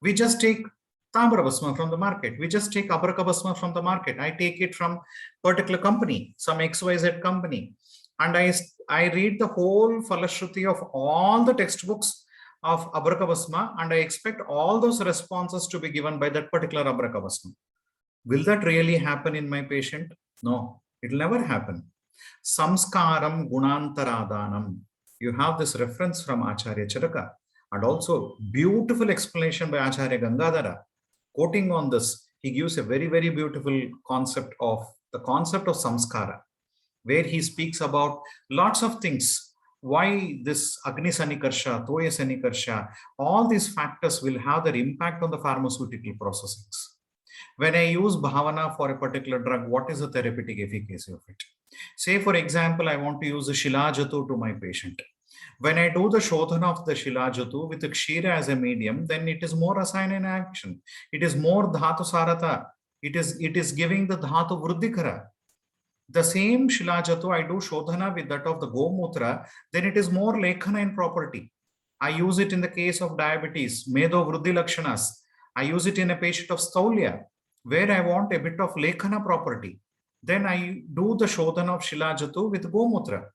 We just take Tamra Basma from the market. We just take Abraka Basma from the market. I take it from particular company, some XYZ company. And I read the whole Falashruti of all the textbooks of Abraka Basma, and I expect all those responses to be given by that particular Abraka Basma. Will that really happen in my patient? No, it will never happen. Samskaram Gunantaradanam. You have this reference from Acharya Charaka, and also beautiful explanation by Acharya Gangadhara. Quoting on this, he gives a very, very beautiful concept of samskara, where he speaks about lots of things. Why this Agni Sanikarsha, Toya Sanikarsha, all these factors will have their impact on the pharmaceutical processings. When I use bhavana for a particular drug, what is the therapeutic efficacy of it? Say, for example, I want to use the Shilajatu to my patient. When I do the Shodhana of the Shilajatu with the Kshira as a medium, then it is more Rasayana in action. It is more Dhatu Sarata. It is giving the Dhatu Vruddhikara. The same Shilajatu I do Shodhana with that of the Gomutra, then it is more Lekhana in property. I use it in the case of diabetes, Medo Vruddhi Lakshanas. I use it in a patient of Staulia, where I want a bit of Lekhana property. Then I do the Shodhana of Shilajatu with Gomutra.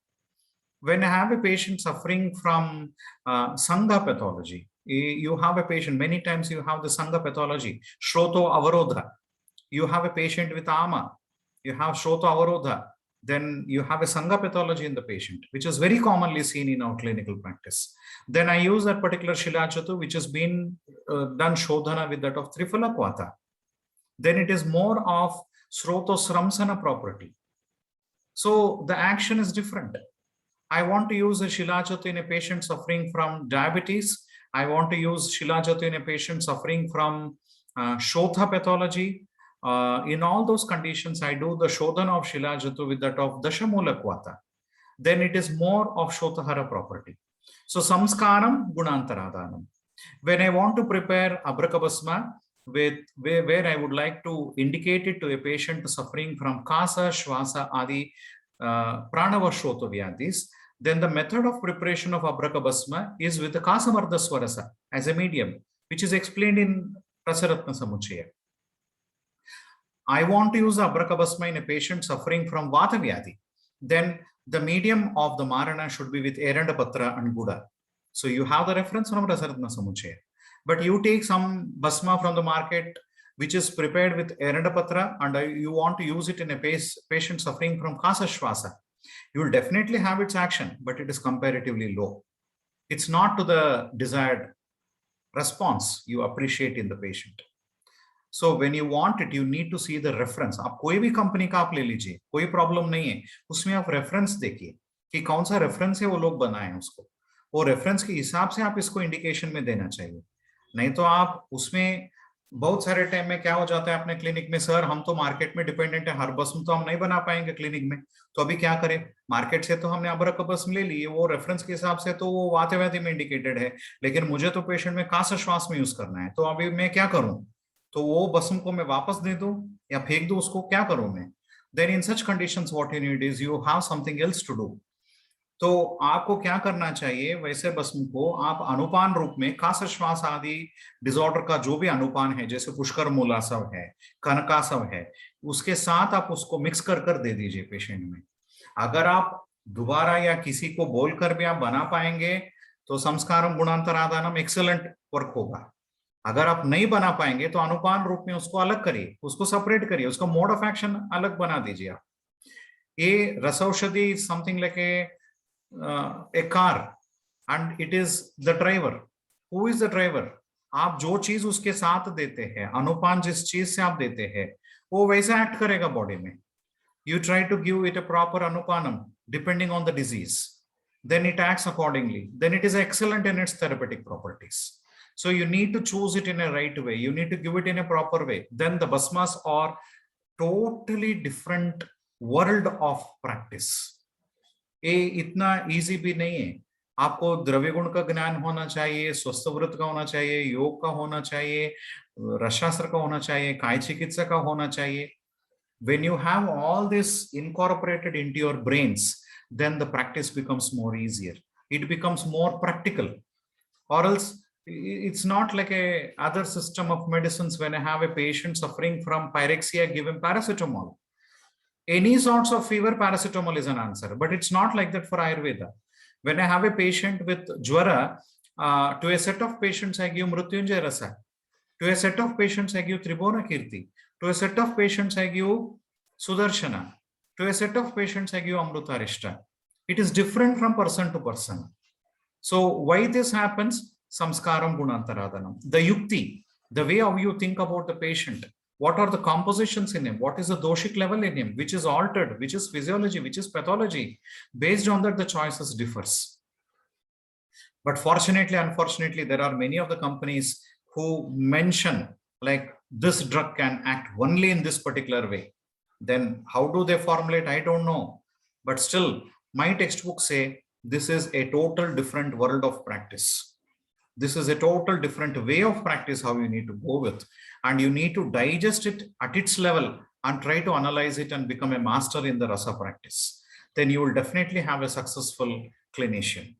When I have a patient suffering from Sangha pathology, you have a patient, many times you have the Sangha pathology, Shroto Avarodha. You have a patient with Ama, you have Shroto Avarodha. Then you have a Sangha pathology in the patient, which is very commonly seen in our clinical practice. Then I use that particular Shilajatu, which has been done Shodhana with that of Trifala Kwata. Then it is more of Sroto Sramsana property. So the action is different. I want to use a Shilajatu in a patient suffering from diabetes. I want to use Shilajatu in a patient suffering from Shotha pathology. In all those conditions, I do the Shodhana of Shilajatu with that of Dashamula Kwata. Then it is more of Shotahara property. So Samskaram Gunantaradanam. When I want to prepare Abrakabasma, where I would like to indicate it to a patient suffering from Kasa, Shwasa, Adi, Pranava Shota Vyadis, then the method of preparation of Abrakabasma is with the Kasamardha Swarasa as a medium, which is explained in Rasaratna Samuchaya. I want to use the Abrakabasma in a patient suffering from Vata Vyadi. Then the medium of the Marana should be with Erandapatra and Guda. So you have the reference from Rasaratna Samuchaya. But you take some Basma from the market, which is prepared with Erandapatra, and you want to use it in a patient suffering from Kasa Shwasa. You will definitely have its action, but it is comparatively low. It's not to the desired response you appreciate in the patient. So when you want it, you need to see the reference. आप कोई भी company का आप ले लीजिए, कोई problem नहीं है, उसमें आप रेफरेंस देखिए कि कौन सा रेफरेंस है वो लोग बनाए हैं उसको, वो रेफरेंस के हिसाब से आप इसको इंडिकेशन में देना चाहिए. नहीं तो आप उसमें बहुत सारे टाइम में क्या हो जाता है अपने क्लिनिक में, सर हम तो मार्केट में डिपेंडेंट है, हर बस्म तो हम नहीं बना पाएंगे क्लिनिक में, तो अभी क्या करें, मार्केट से तो हमने अबरक बस्म ले ली, वो रेफरेंस के हिसाब से तो वो वाते व्याधि में इंडिकेटेड है, लेकिन मुझे तो पेशेंट में कासा श्वास में यूज करना है, तो अभी मैं क्या करूं, तो वो बस्म को मैं वापस दे दूं या फेंक दूं, उसको क्या करूं मैं. Then in such conditions what you need is you have something else to do. तो आपको क्या करना चाहिए, वैसे बस्म को आप अनुपान रूप में कास श्वास आदि डिसऑर्डर का जो भी अनुपान है, जैसे पुष्कर मूलासव है, कनकासव है, उसके साथ आप उसको मिक्स कर दे दीजिए पेशेंट में. अगर आप दोबारा या किसी को बोलकर भी आप बना पाएंगे तो संस्कारम गुणांतरादानम एक्सेलेंट वर्क होगा. अगर आप नहीं बना पाएंगे तो अनुपान रूप में उसको अलग करिए, उसको सेपरेट करिए, उसका मोड ऑफ एक्शन अलग बना दीजिए आप. ये रसौषधि something like a car and it is the driver. Who is the driver? आप जो चीज उसके साथ देते हैं, अनुपान जिस चीज से आप देते हैं, वो वैसा एक्ट करेगा बॉडी में. You try to give it a proper anupanam depending on the disease, then it acts accordingly, then it is excellent in its therapeutic properties. So you need to choose it in a right way, you need to give it in a proper way. Then the basmas are totally different world of practice. ये इतना easy भी नहीं है. आपको द्रव्य गुण का ज्ञान होना चाहिए, स्वस्थ व्रत का होना चाहिए, योग का होना चाहिए, रसशास्त्र का होना चाहिए, काय चिकित्सा का होना चाहिए. When you have all this incorporated into your brains, then the practice becomes more easier. It becomes more practical. Or else it's not like a other system of medicines. When I have a patient suffering from pyrexia, give him paracetamol. Any sorts of fever, paracetamol is an answer, but it's not like that for Ayurveda. When I have a patient with jwara, to a set of patients I give Mrutyunjay Rasa. To a set of patients I give Tribhona Kirti. To a set of patients I give Sudarshana. To a set of patients I give Amrutarishta. It is different from person to person. So why this happens? Samskaram gunantaradanam. The yukti, the way how you think about the patient, what are the compositions in him, what is the doshic level in him, which is altered, which is physiology, which is pathology. Based on that, the choices differs. But fortunately, unfortunately, there are many of the companies who mention like this drug can act only in this particular way. Then how do they formulate? I don't know. But still, my textbooks say this is a total different world of practice. This is a total different way of practice how you need to go with, and you need to digest it at its level and try to analyze it and become a master in the rasa practice. Then you will definitely have a successful clinician.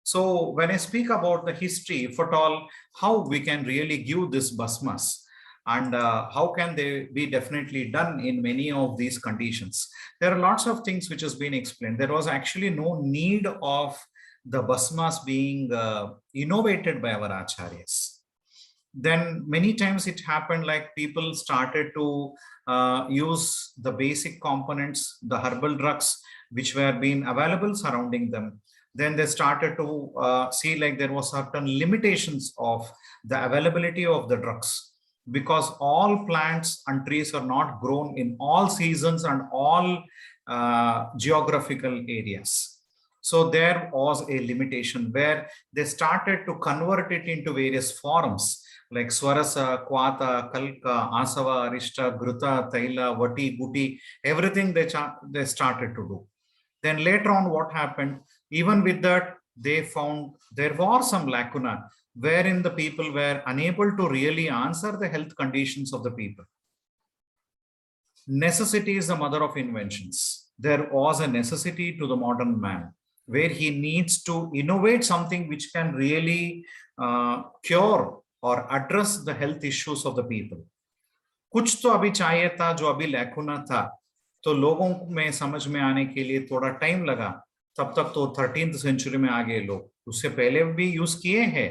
So when I speak about the history, if at all, how we can really give this basmas, and how can they be definitely done in many of these conditions, there are lots of things which has been explained. There was actually no need of the basmas being innovated by our acharyas. Then many times it happened like people started to use the basic components, the herbal drugs which were being available surrounding them. Then they started to see like there was certain limitations of the availability of the drugs, because all plants and trees are not grown in all seasons and all geographical areas. So there was a limitation where they started to convert it into various forms like Swarasa, Kwata, Kalka, Asava, Arishta, Gruta, Taila, Vati, Guti, everything they started to do. Then later on what happened, even with that, they found there was some lacuna wherein the people were unable to really answer the health conditions of the people. Necessity is the mother of inventions. There was a necessity to the modern man where he needs to innovate something which can really cure और address the health issues of the people. कुछ तो अभी चाहिए था जो अभी lacuna था, तो लोगों में समझ में आने के लिए थोड़ा टाइम लगा. तब तक तो 13th सेंचुरी में आ गए लोग. उससे पहले भी यूज किए हैं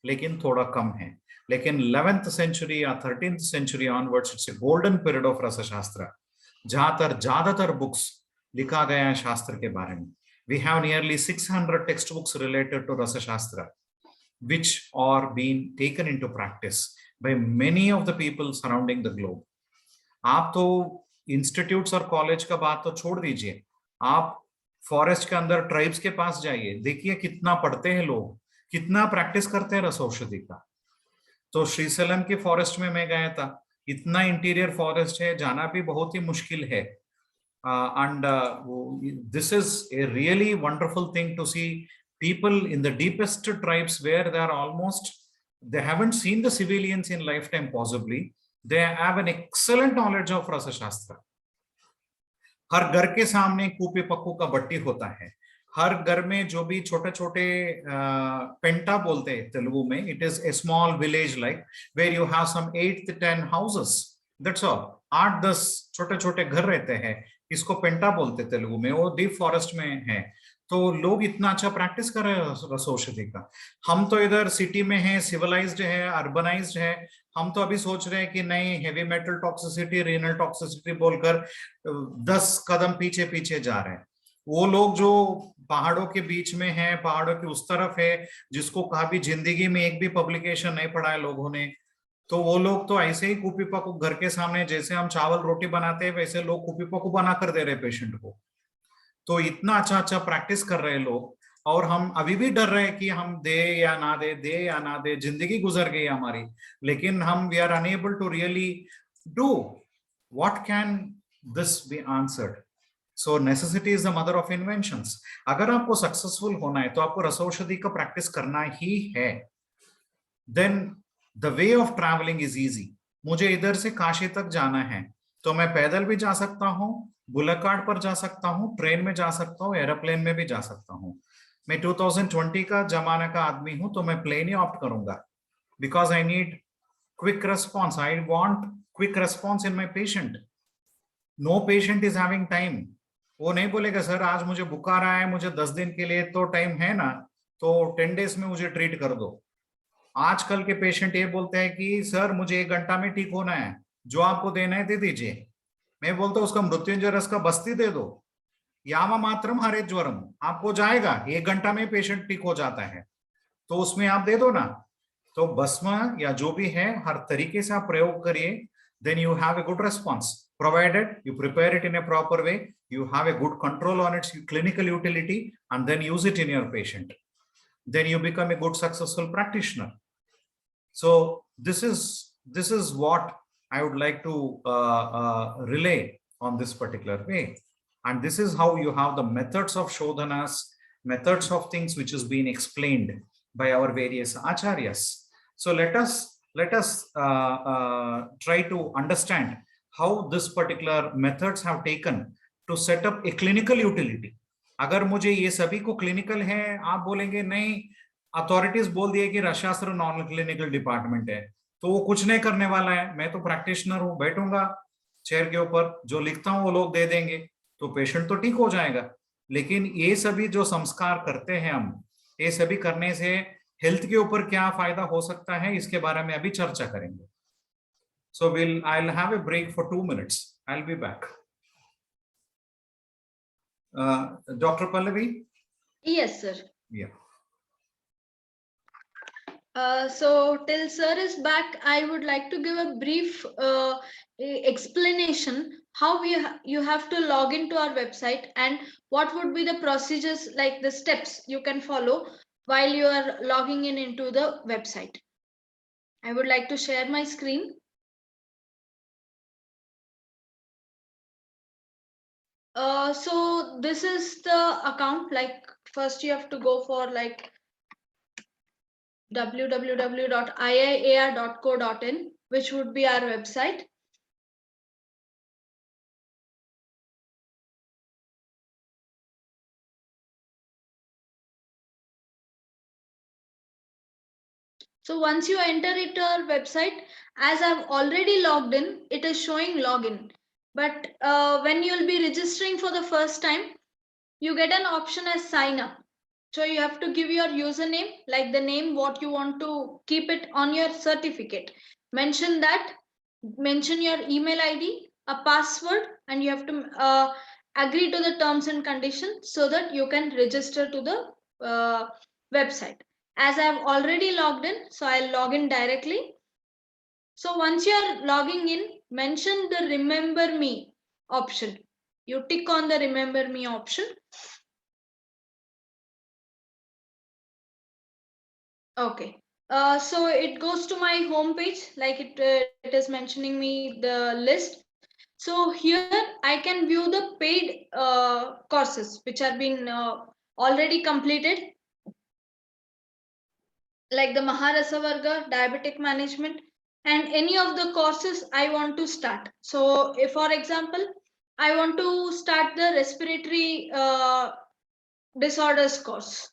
लेकिन थोड़ा कम है. लेकिन 11th सेंचुरी या 13th century onwards it's a golden period of rasashastra, जहां तक ज्यादातर बुक्स लिखा गया है शास्त्र के बारे में. We have nearly 600 textbooks related to Rasashastra, which are being taken into practice by many of the people surrounding the globe. आप तो इंस्टीट्यूट्स और कॉलेज का बात तो छोड़ दीजिए, आप फॉरेस्ट के अंदर ट्राइब्स के पास जाइए, देखिए कितना पढ़ते हैं लोग, कितना प्रैक्टिस करते हैं रस औषधि का. तो श्रीशैलम के फॉरेस्ट में मैं गया था, इतना इंटीरियर फॉरेस्ट है, जाना भी बहुत ही मुश्किल है. And this is a really wonderful thing to see people in the deepest tribes where they haven't seen the civilians in lifetime possibly. They have an excellent knowledge of Rasa Shastra. हर घर के सामने कूपे पक्कू का बट्टी होता है. हर घर में जो भी छोटे छोटे पेंटा बोलते हैं तेलुगु में, it is a small village like where you have some 8 to 10 houses. That's all. 8-10 छोटे छोटे घर रहते हैं. इसको पेंटा बोलते तेलुगु में. वो डीप फॉरेस्ट में है. तो लोग इतना अच्छा प्रैक्टिस कर रहे हैं रस औषधि का. हम तो इधर सिटी में हैं, सिविलाइज्ड है, अर्बनाइज्ड है. हम तो अभी सोच रहे हैं कि नहीं, heavy metal toxicity, renal toxicity बोलकर 10 कदम पीछे पीछे जा रहे हैं. वो लोग जो पहाड़ों के बीच में है, पहाड़ों की उस तरफ है, जिसको कभी जिंदगी में एक भी पब्लिकेशन नहीं पढ़ा है लोगों ने, तो वो लोग तो ऐसे ही कुपी पकू घर के सामने, जैसे हम चावल रोटी बनाते हैं वैसे लोग कुपी पकू बना कर दे रहे पेशेंट को. तो इतना अच्छा अच्छा प्रैक्टिस कर रहे हैं लोग, और हम अभी भी डर रहे हैं कि हम दे या ना दे, जिंदगी गुजर गई हमारी, लेकिन हम we are unable to really do what can this be answered. So necessity is the mother of inventions. अगर आपको सक्सेसफुल होना है तो आपको रसौषधि का प्रैक्टिस करना ही है. Then the way of travelling is easy. मुझे इधर से काशी तक जाना है, तो मैं पैदल भी जा सकता हूँ, बुलेट कार्ट पर जा सकता हूँ, ट्रेन में जा सकता हूँ, एरोप्लेन में भी जा सकता हूँ। मैं 2020 का जमाने का आदमी हूं, तो मैं प्लेन ही ऑप्ट करूंगा, because I need quick response. I want quick response in my patient. No patient is having time. वो नहीं बोलेगा सर आज मुझे बुखार आया है, मुझे 10 दिन के लिए तो टाइम है ना, तो 10 days में मुझे ट्रीट कर दो। आजकल के पेशेंट ये बोलते हैं कि सर मुझे 1 घंटा में ठीक होना है, जो आपको देना है दे दीजिए। मैं बोलता हूँ उसका मृत्युंजय रस का बस्ती दे दो, यामा मात्रम हरे ज्वरम, आपको जाएगा 1 घंटा में पेशेंट ठीक हो जाता है, तो उसमें आप दे दो ना। तो भस्म या जो भी है हर तरीके से आप प्रयोग करिए, then you have a good response, provided you prepare it in a proper way, you have a good control on its clinical utility, and then use it in your patient, then you become a good successful practitioner. So this is what I would like to relay on this particular way. And this is how you have the methods of shodhanas, methods of things which is being explained by our various acharyas. So let us try to understand how this particular methods have taken to set up a clinical utility. अगर मुझे ये सभी को clinical है, आप बोलेंगे नहीं authorities बोल दिए कि रसशास्त्र नॉन क्लिनिकल डिपार्टमेंट है, तो वो कुछ नहीं करने वाला है। मैं तो प्रैक्टिशनर हूँ, बैठूंगा चेयर के ऊपर, जो लिखता हूँ वो लोग दे देंगे, तो पेशेंट तो ठीक हो जाएगा। लेकिन ये सभी जो संस्कार करते हैं हम, ये सभी करने से हेल्थ के ऊपर क्या फायदा हो सकता है, इसके बारे में अभी चर्चा करेंगे। सो I'll have a break for 2 minutes. I'll be back. Dr. Pallavi?
Yes, sir.
Yeah.
So till sir is back, I would like to give a brief explanation how you have to log into our website and what would be the procedures, like the steps you can follow while you are logging in into the website. I would like to share my screen. So this is the account. Like first you have to go for like www.iiar.co.in, which would be our website. So once you enter into our website, as I've already logged in, it is showing login. But when you'll be registering for the first time, you get an option as sign up. So you have to give your username, like the name what you want to keep it on your certificate. Mention that, mention your email ID, a password, and you have to agree to the terms and conditions so that you can register to the website. As I've already logged in, so I'll log in directly. So once you're logging in, mention the remember me option. You tick on the remember me option. Okay. So it goes to my home page, like it is mentioning me the list. So here I can view the paid courses which have been already completed, like the Maharasa Varga, diabetic management, and any of the courses I want to start. So if, for example, I want to start the respiratory disorders course.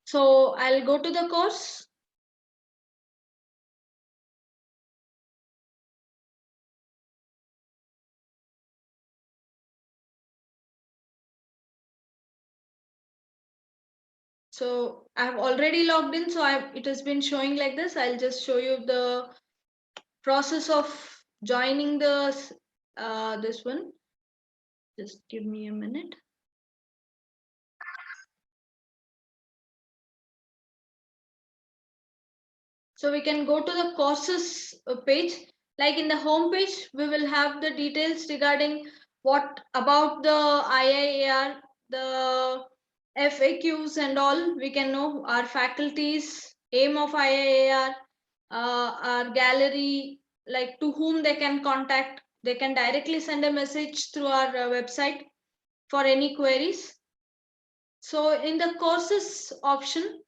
So I'll go to the course. So I've already logged in, so it has been showing like this. I'll just show you the process of joining the this one. Just give me a minute. So we can go to the courses page. Like in the home page, we will have the details regarding what about the IIAR, the FAQs and all. We can know our faculties, aim of IIAR, our gallery, like to whom they can contact. They can directly send a message through our website for any queries. So in the courses option,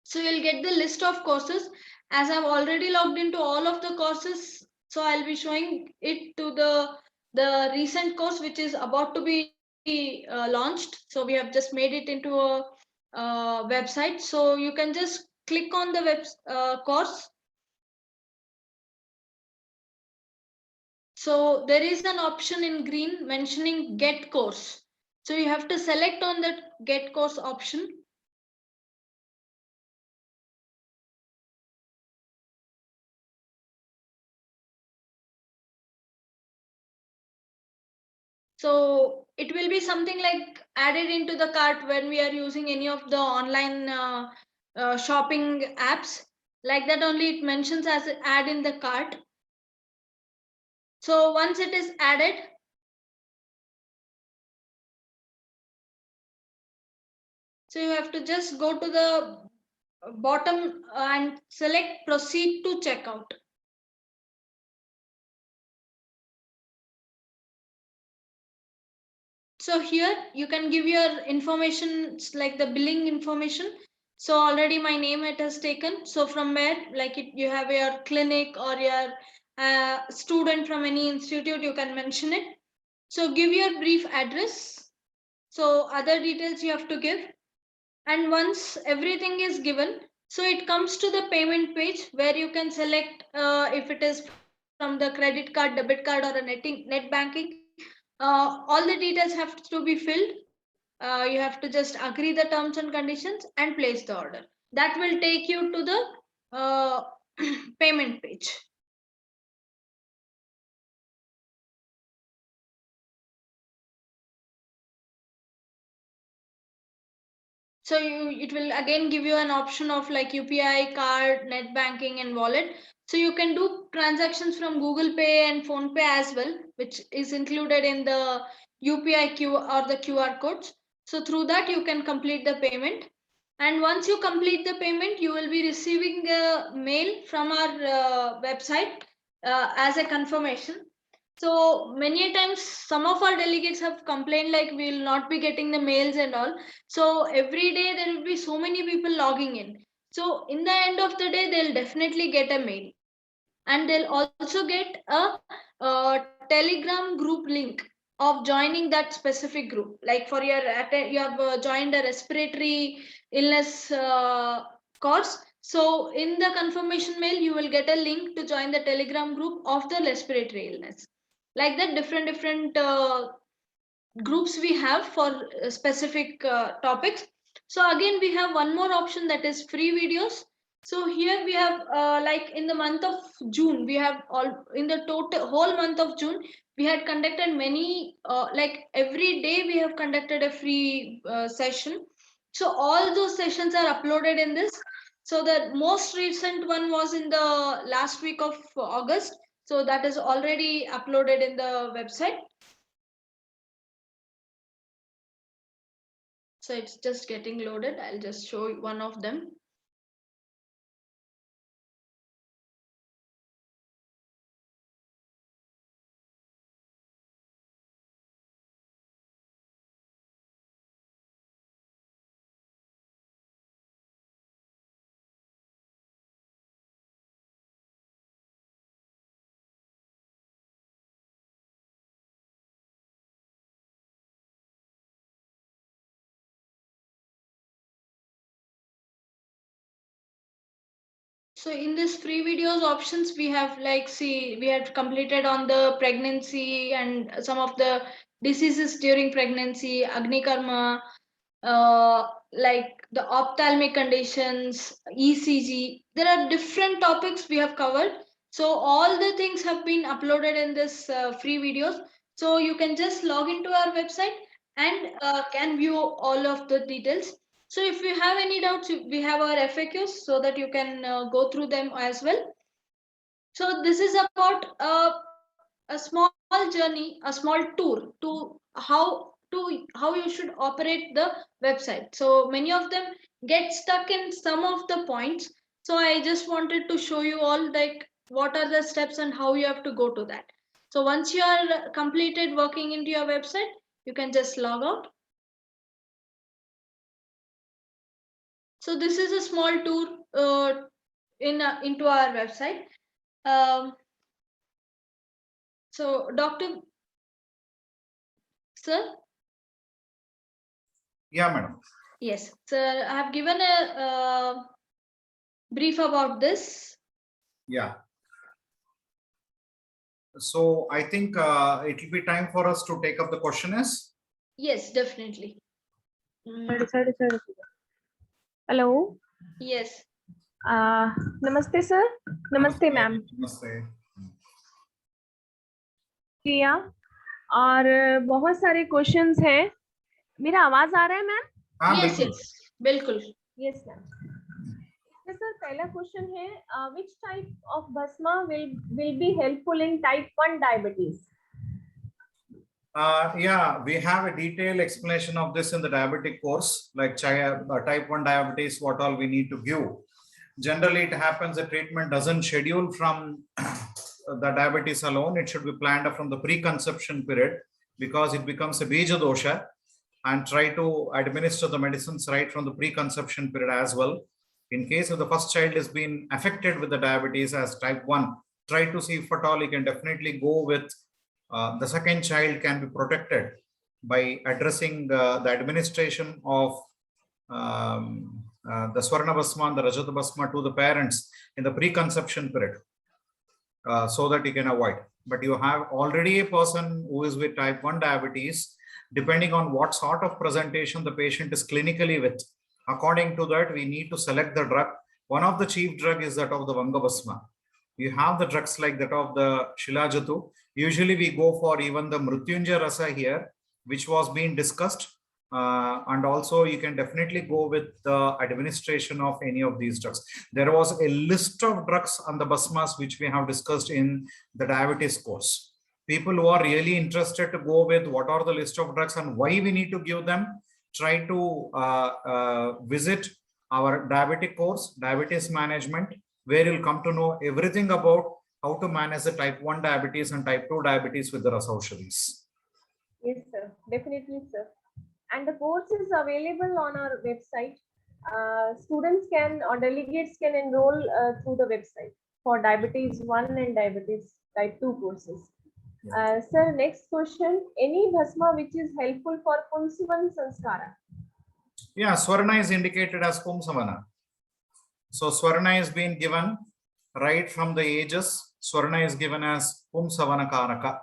so you'll get the list of courses. As I've already logged into all of the courses, So I'll be showing it to the recent course which is about to be launched. So we have just made it into a website. So you can just click on the course. So there is an option in green mentioning get course. So you have to select on that get course option. So it will be something like added into the cart when we are using any of the online shopping apps. Like that only it mentions as add in the cart. So once it is added, so you have to just go to the bottom and select proceed to checkout. So here you can give your information like the billing information. So already my name it has taken. So from where like you have your clinic or your student from any institute, you can mention it. So give your brief address. So other details you have to give. And once everything is given, so it comes to the payment page where you can select if it is from the credit card, debit card or a net banking. All the details have to be filled. You have to just agree the terms and conditions and place the order. That will take you to the payment page. So it will again give you an option of like UPI, card, net banking and wallet. So you can do transactions from Google Pay and Phone Pay as well, which is included in the UPI Q or the QR codes. So through that you can complete the payment. And once you complete the payment, you will be receiving a mail from our website as a confirmation. So many times some of our delegates have complained like we will not be getting the mails and all. So every day there will be so many people logging in. So in the end of the day, they'll definitely get a mail, and they'll also get a Telegram group link of joining that specific group. Like for you have joined a respiratory illness course. So in the confirmation mail, you will get a link to join the Telegram group of the respiratory illness. Like that, different groups we have for specific topics. So again we have one more option, that is free videos. So here we have like in the month of June, we have all in the total whole month of June, we had conducted many like every day we have conducted a free session. So all those sessions are uploaded in this. So the most recent one was in the last week of August. So that is already uploaded in the website. So it's just getting loaded. I'll just show you one of them. So in this free videos options, we have like, see, we had completed on the pregnancy and some of the diseases during pregnancy, Agni Karma, like the ophthalmic conditions, ECG. There are different topics we have covered. So all the things have been uploaded in this free videos. So you can just log into our website and can view all of the details. So if you have any doubts, we have our FAQs so that you can go through them as well. So this is about a small journey, a small tour to how you should operate the website. So many of them get stuck in some of the points. So I just wanted to show you all like what are the steps and how you have to go to that. So once you are completed working into your website, you can just log out. So this is a small tour into our website. Um, So, Doctor, sir?
Yeah, madam.
Yes, sir, I have given a brief about this.
Yeah. So I think it will be time for us to take up the questionnaires.
Yes, definitely.
Sorry. Hello.
Yes.
नमस्ते sir. नमस्ते ma'am.
नमस्ते.
प्रिया. और बहुत सारे questions हैं. मेरा आवाज आ रहा है मैम?
हाँ,
Yes,
बिल्कुल.
yes, बिल्कुल.
Yes ma'am. सर पहला क्वेश्चन है, which type of bhasma will be helpful in type 1 diabetes?
Yeah, we have a detailed explanation of this in the diabetic course, like type 1 diabetes, what all we need to give. Generally, it happens the treatment doesn't schedule from the diabetes alone. It should be planned from the preconception period, because it becomes a bija dosha, and try to administer the medicines right from the preconception period as well. In case if the first child has been affected with the diabetes as type 1, try to see if at all you can definitely go with the second child can be protected by addressing the administration of the Swarna Basma and the Rajata Basma to the parents in the preconception period, so that you can avoid. But you have already a person who is with type 1 diabetes, depending on what sort of presentation the patient is clinically with. According to that, we need to select the drug. One of the chief drug is that of the Vanga Basma. You have the drugs like that of the Shilajatu. Usually we go for even the Mrutyunjaya Rasa here, which was being discussed. And also you can definitely go with the administration of any of these drugs. There was a list of drugs on the Basmas which we have discussed in the diabetes course. People who are really interested to go with what are the list of drugs and why we need to give them, try to visit our diabetic course, diabetes management, where you'll come to know everything about how to manage the type 1 diabetes and type 2 diabetes with the Rasaushadis.
Yes, sir. Definitely, sir. And the course is available on our website. Students can or delegates can enroll through the website for diabetes 1 and diabetes type 2 courses. Sir, next question. Any bhasma which is helpful for Pumsavan Sanskara?
Yeah, Swarna is indicated as Pumsavana. So Swarna is being given right from the ages. Swarna is given as Pumsavana Karaka.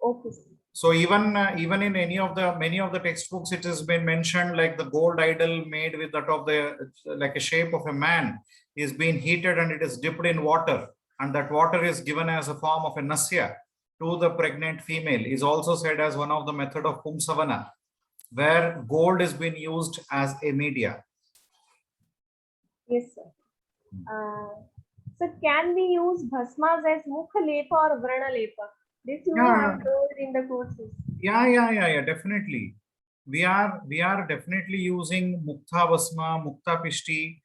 Okay.
So even in many of the textbooks, it has been mentioned like the gold idol made with that of the like a shape of a man is being heated and it is dipped in water, and that water is given as a form of a nasya to the pregnant female, is also said as one of the method of Pumsavana, where gold is being used as a media.
Yes, sir. So can we use bhasmas as mukha lepa or vrana lepa? This you have told in the courses.
Yeah, definitely. We are definitely using Mukta Basma, Mukta Pishti.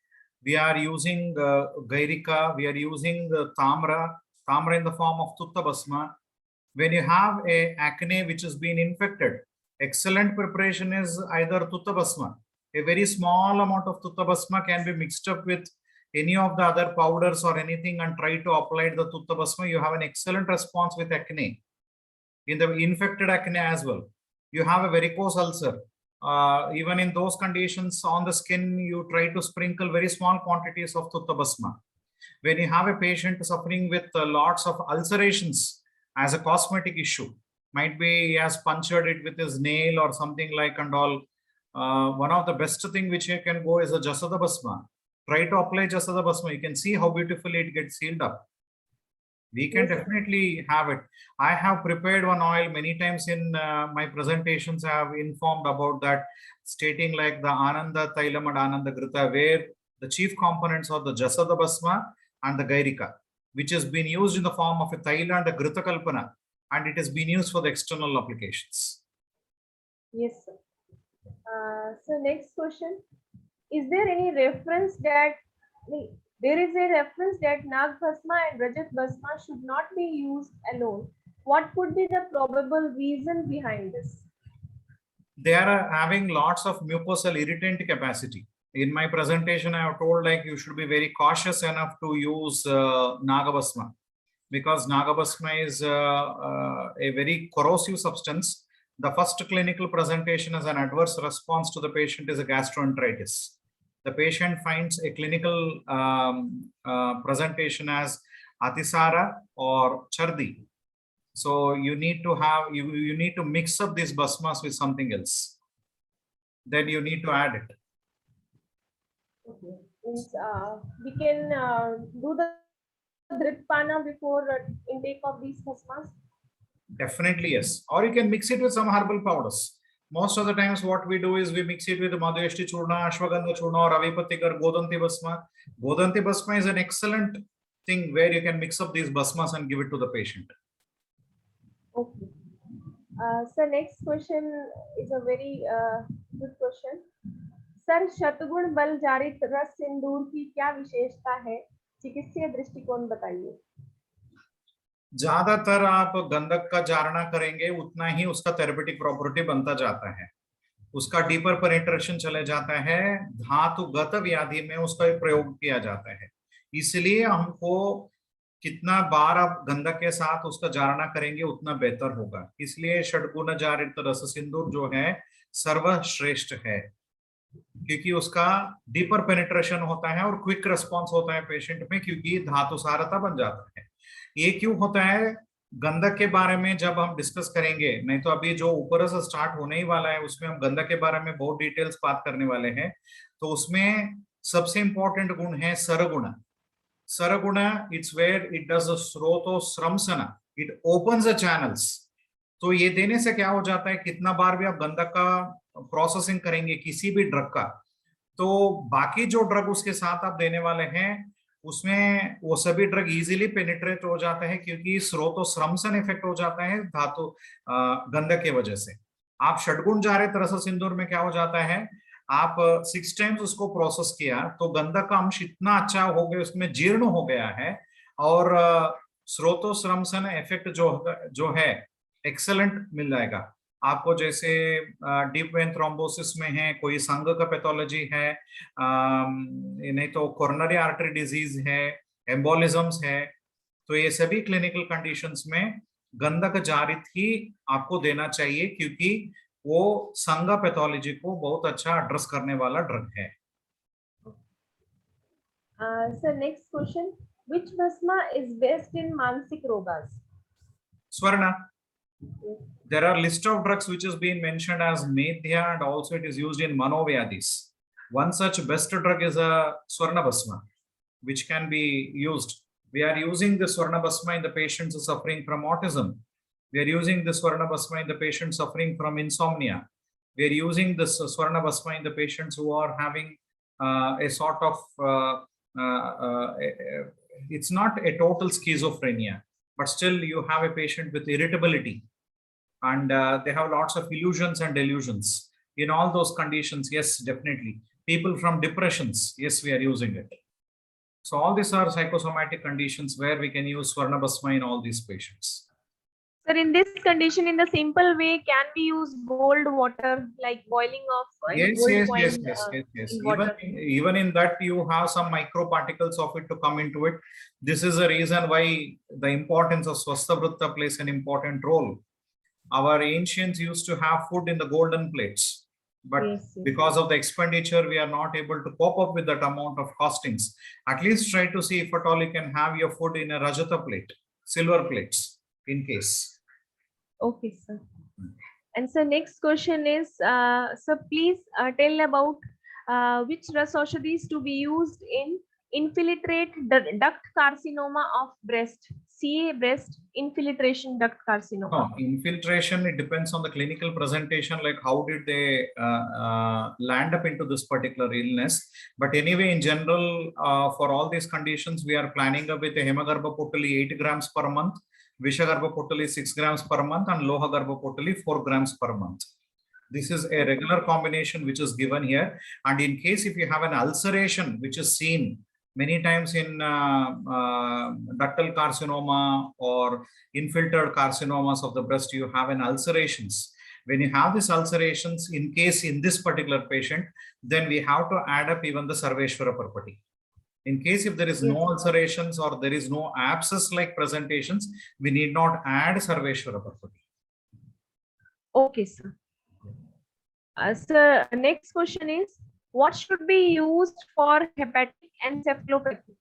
We are using Gairika. We are using Tamra in the form of Tutta Basma. When you have a acne which has been infected, excellent preparation is either Tutta Basma. A very small amount of Tutta Basma can be mixed up with any of the other powders or anything and try to apply the Tutta Basma. You have an excellent response with acne. In the infected acne as well. You have a varicose ulcer. Even in those conditions on the skin, you try to sprinkle very small quantities of Tutta Basma. When you have a patient suffering with lots of ulcerations as a cosmetic issue, might be he has punctured it with his nail or something like and all. One of the best thing which you can go is a Jasada Basma. Try to apply Jasada Basma. You can see how beautifully it gets sealed up. We can definitely have it. I have prepared one oil many times in my presentations. I have informed about that, stating like the Ananda Thailam and Ananda Grita, where the chief components are the Jasada Basma and the Gairika, which has been used in the form of a Thaila and a Grita Kalpana, and it has been used for the external applications.
Yes, sir. So next question. Is there any reference that there is a reference that Nag Bhasma and Rajat Bhasma should not be used alone? What could be the probable reason behind this?
They are having lots of mucosal irritant capacity. In my presentation, I have told like you should be very cautious enough to use Naga Bhasma. because Nagabhasma is a very corrosive substance. The first clinical presentation as an adverse response to the patient is a gastroenteritis. The patient finds a clinical presentation as Atisara or Chardi. So you need to have, you need to mix up these basmas with something else. Then you need to add it.
Okay. Means, we can do the Dritpana before intake of these bhasmas?
Definitely yes. Or you can mix it with some herbal powders. Most of the times what we do is we mix it with Madhyashti Churna, Ashwagandha Churna or Avipatikar, Godanti Basma. Godanti Basma is an excellent thing where you can mix up these basmas and give it to the patient.
Okay. Sir, next question is a very good question. Sir शतगुण बल जारित रस सिंदूर की क्या विशेषता है, चिकित्सीय दृष्टिकोण बताइए।
ज्यादातर आप गंधक का जारना करेंगे उतना ही उसका थेरेपेटिक प्रॉपर्टी बनता जाता है, उसका डीपर पेनिट्रेशन चले जाता है, धातुगत व्याधि में उसका प्रयोग किया जाता है। इसलिए हमको कितना बार आप गंधक के साथ उसका जारना करेंगे उतना बेहतर होगा। इसलिए षड्गुण जारित रस सिंदूर जो है सर्वश्रेष्ठ है, क्योंकि उसका डीपर पेनिट्रेशन होता है और क्विक रिस्पॉन्स होता है पेशेंट में, क्योंकि धातु सारता बन जाता है। ये क्यों होता है गंधक के बारे में जब हम डिस्कस करेंगे, नहीं तो अभी जो ऊपर से स्टार्ट होने ही वाला है उसमें हम गंधक के बारे में बहुत डिटेल्स बात करने वाले हैं। तो उसमें सबसे इंपॉर्टेंट गुण है Sargun. Sargun it's where it does स्रोतो स्रंसना, इट ओपन्स द चैनल्स। तो ये देने से क्या हो जाता है, कितना बार भी आप गंधक का प्रोसेसिंग करेंगे किसी भी ड्रग का, तो बाकी जो ड्रग उसके साथ आप देने वाले हैं उसमें वो सभी ड्रग इजीली पेनिट्रेट हो जाता है, क्योंकि स्रोतो स्रंसन इफेक्ट हो जाता है धातु गंधक के वजह से। आप षड्गुण जारित रस सिंदूर में क्या हो जाता है, आप 6 टाइम्स उसको प्रोसेस किया तो गंधक का अंश इतना अच्छा हो गया, उसमें जीर्ण हो गया है और स्रोतो स्रंसन इफेक्ट जो है एक्सेलेंट मिल जाएगा आपको। जैसे डीप वेन थ्रोम्बोसिस में है, कोई संघ का पैथोलॉजी है, नहीं तो कोरोनरी आर्टरी डिजीज है, एम्बोलिज्म्स है, तो ये सभी क्लिनिकल कंडीशंस में गंधक जारित ही आपको देना चाहिए, क्योंकि वो संघ पैथोलॉजी को बहुत अच्छा एड्रेस करने वाला ड्रग है।
Sir next question, which bhasma is best in manasik rogas?
Swarna. There are list of drugs which has been mentioned as Medhya, and also it is used in Manovyadhis. One such best drug is a Swarna Basma, which can be used. We are using the Swarna Basma in the patients suffering from autism. We are using the Swarna Basma in the patients suffering from insomnia. We are using this Swarna Basma in the patients who are having a sort of, it's not a total schizophrenia, but still you have a patient with irritability and they have lots of illusions and delusions. In all those conditions, yes, definitely. People from depressions, yes, we are using it. So all these are psychosomatic conditions where we can use Swarna Basma in all these patients.
Sir, in this condition, in the simple way, can we use cold water, like boiling of
yes. Even in that, you have some microparticles of it to come into it. This is the reason why the importance of Swasthavritta plays an important role. Our ancients used to have food in the golden plates, but because of the expenditure, we are not able to cope up with that amount of costings. At least try to see if at all you can have your food in a Rajata plate, silver plates, in case.
Okay, sir. And so next question is, so please tell about which Ras Aushadhis to be used in infiltrate duct carcinoma of breast, CA breast infiltration duct carcinoma.
No, infiltration, it depends on the clinical presentation, like how did they land up into this particular illness. But anyway, in general, for all these conditions, we are planning with a Hemagarbha Potali 8 grams per month, Vishagarbha Potali 6 grams per month, and Lohagarbha Potali 4 grams per month. This is a regular combination which is given here. And in case if you have an ulceration, which is seen many times in ductal carcinoma or infiltrated carcinomas of the breast, you have an ulcerations. When you have these ulcerations, in case in this particular patient, then we have to add up even the Sarveshwara Parpati. In case if there is no ulcerations or there is no abscess-like presentations, we need not add Sarveshwara Parvati.
Okay, sir. Sir, next question is, what should be used for hepatic encephalopathy?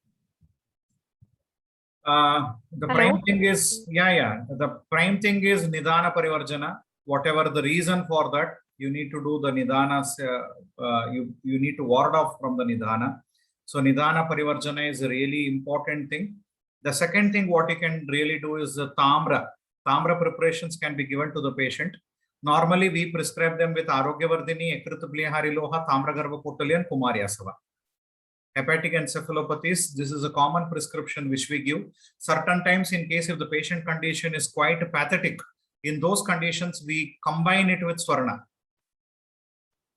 The prime thing is, the prime thing is Nidana Parivarjana. Whatever the reason for that, you need to do the Nidana, you need to ward off from the Nidana. So Nidana Parivarjana is a really important thing. The second thing what you can really do is the Tamra. Tamra preparations can be given to the patient. Normally we prescribe them with Arogyavardhini, Ekrithablihari Loha, Tamragarbha Potali and Kumaryasava. Hepatic encephalopathies, this is a common prescription which we give. Certain times in case if the patient condition is quite pathetic, in those conditions we combine it with Swarna.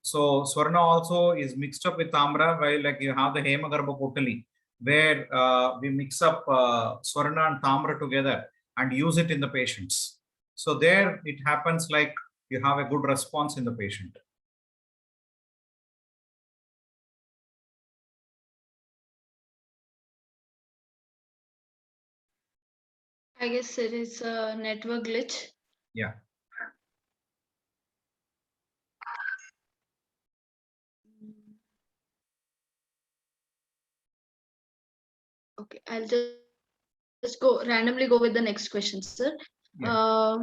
So Swarna also is mixed up with Tamra, while like you have the Hemagarbha Potali, where we mix up Swarna and Tamra together and use it in the patients. So there it happens like you have a good response in the patient.
I guess it is a network glitch.
Yeah.
Okay, I'll just randomly go with the next question, sir.
Yeah.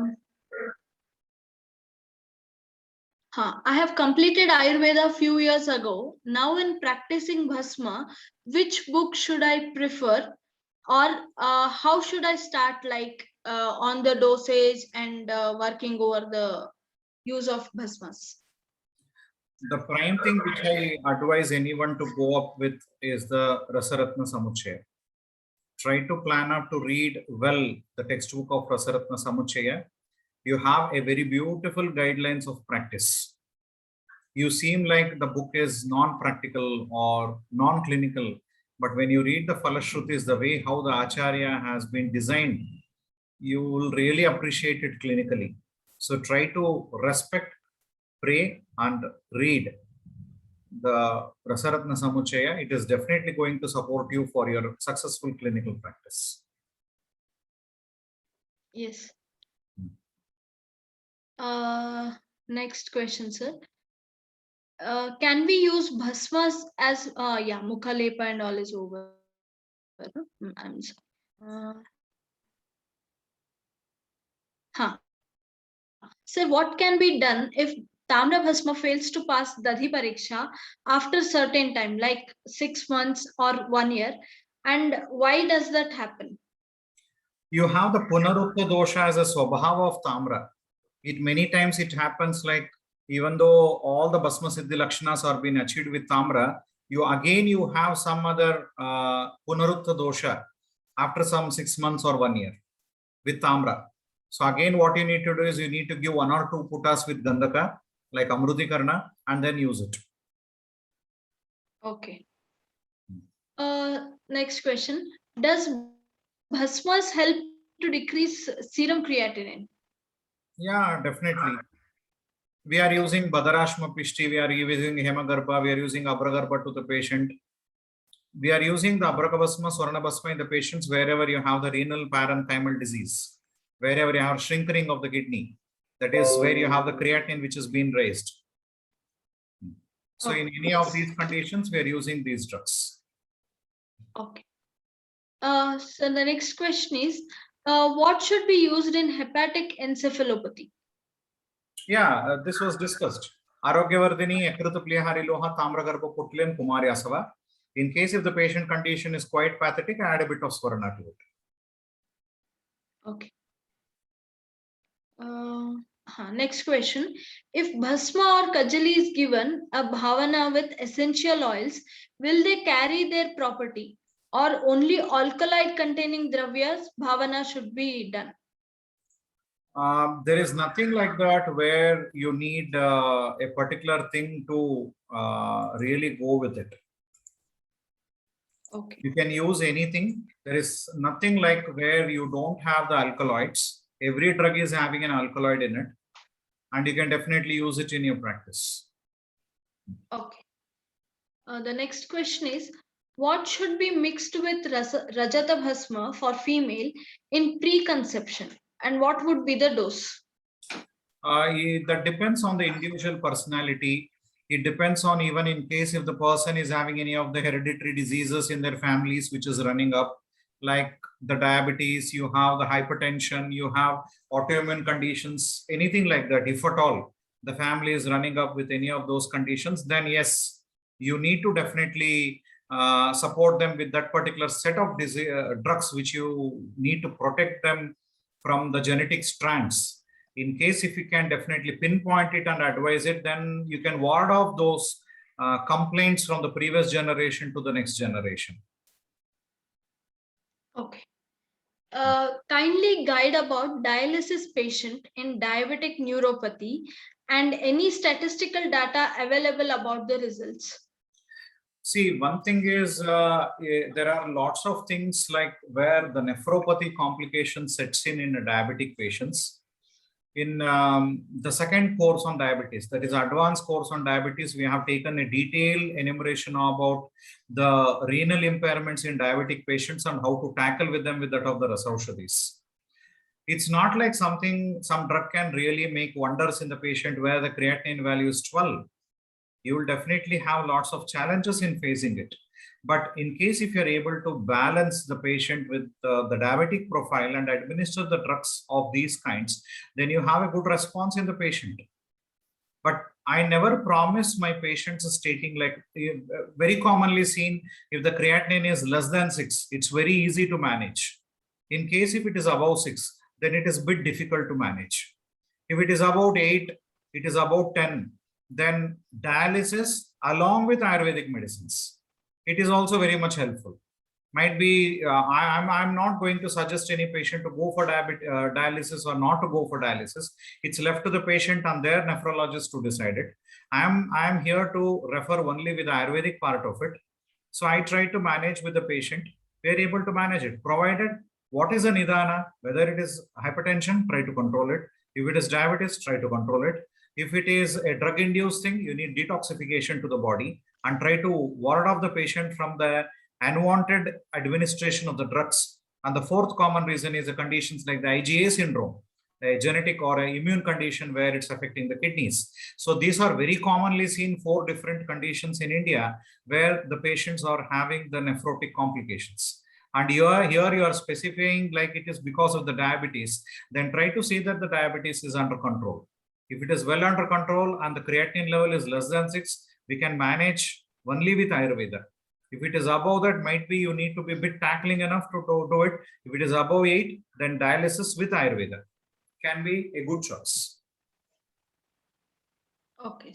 I have completed Ayurveda a few years ago. Now in practicing Bhasma, which book should I prefer? Or how should I start, like on the dosage and working over the use of Bhasmas?
The prime thing which I advise anyone to go up with is the Rasaratna Samuchaya. Try to plan out to read well the textbook of Rasaratna Samuchaya. You have a very beautiful guidelines of practice. You seem like the book is non-practical or non-clinical, but when you read the Falashrutis, the way how the Acharya has been designed, you will really appreciate it clinically. So try to respect, pray and read the Rasaratna Samuchaya. It is definitely going to support you for your successful clinical practice.
Yes. Next question, sir. Can we use Bhasmas as Mukha Lepa and all is over? I'm sorry. Sir, what can be done if Tamra Bhasma fails to pass Dadhi Pariksha after certain time, like 6 months or 1 year? And why does that happen?
You have the Punarutta dosha as a swabhava of Tamra. Many times it happens like even though all the Bhasma Siddhi Lakshanas are being achieved with Tamra, you have some other Punarutta dosha after some 6 months or 1 year with Tamra. So again, what you need to do is you need to give 1 or 2 putas with Gandhaka, like Amrutikarna, and then use it.
Okay. Next question. Does Bhasmas help to decrease serum creatinine?
Yeah, definitely. We are using Badarashma Pishti, we are using Hemagarbha, we are using Abragarbha to the patient. We are using the Abrakabhasma, Swarnabhasma in the patients wherever you have the renal parenchymal disease, wherever you have shrinkering of the kidney. That is where you have the creatinine which has been raised. So in any of these conditions, we are using these drugs.
Okay. So the next question is, what should be used in hepatic encephalopathy?
Yeah, this was discussed. Arogyavardhini, Ekrithablihari Loha, Tamragarbha Potali and Kumaryasava. In case if the patient condition is quite pathetic, add a bit of Swarna to it.
Okay. Next question. If Bhasma or Kajali is given a bhavana with essential oils, will they carry their property? Or only alkaloid containing dravyas bhavana should be done?
There is nothing like that where you need a particular thing to really go with it.
Okay.
You can use anything. There is nothing like where you don't have the alkaloids. Every drug is having an alkaloid in it, and you can definitely use it in your practice.
Okay. The next question is, What should be mixed with Rajata Bhasma for female in preconception, and what would be the dose?
That depends on the individual personality. It depends on, even in case if the person is having any of the hereditary diseases in their families which is running up, like the diabetes, you have the hypertension, you have autoimmune conditions, anything like that. If at all the family is running up with any of those conditions, then yes, you need to definitely support them with that particular set of drugs which you need to protect them from the genetic strands. In case if you can definitely pinpoint it and advise it, then you can ward off those complaints from the previous generation to the next generation.
Okay. Kindly guide about dialysis patient in diabetic neuropathy and any statistical data available about the results.
See, one thing is there are lots of things like where the nephropathy complication sets in diabetic patients. In the second course on diabetes, that is advanced course on diabetes, we have taken a detailed enumeration about the renal impairments in diabetic patients and how to tackle with them with that of the Rasaushadis. It's not like some drug can really make wonders in the patient where the creatinine value is 12. You will definitely have lots of challenges in facing it. But in case if you're able to balance the patient with the diabetic profile and administer the drugs of these kinds, then you have a good response in the patient. But I never promise my patients stating, like very commonly seen, if the creatinine is less than 6, it's very easy to manage. In case if it is above 6, then it is a bit difficult to manage. If it is about 8, it is about 10, then dialysis along with Ayurvedic medicines, it is also very much helpful. Might be, I'm not going to suggest any patient to go for dialysis or not to go for dialysis. It's left to the patient and their nephrologist to decide it. I am here to refer only with the Ayurvedic part of it. So I try to manage with the patient. We are able to manage it, provided what is a nidana, whether it is hypertension, try to control it. If it is diabetes, try to control it. If it is a drug-induced thing, you need detoxification to the body and try to ward off the patient from the unwanted administration of the drugs. And the fourth common reason is the conditions like the IgA syndrome, a genetic or an immune condition where it's affecting the kidneys. So these are very commonly seen 4 different conditions in India where the patients are having the nephrotic complications. And here you are specifying like it is because of the diabetes, then try to see that the diabetes is under control. If it is well under control and the creatinine level is less than 6, we can manage only with Ayurveda. If it is above that, might be you need to be a bit tackling enough to do it. If it is above 8, then dialysis with Ayurveda can be a good choice.
Okay.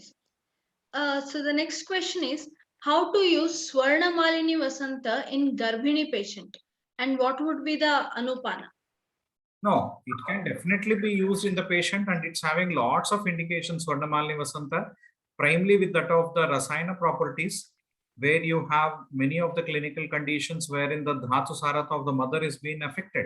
So the next question is, how to use Swarna Malini Vasanta in Garbhini patient, and what would be the Anupana?
No, it can definitely be used in the patient and it's having lots of indications, Swarna Malini Vasanta, primarily with that of the Rasayana properties, where you have many of the clinical conditions wherein the Dhatu Sarata of the mother is being affected.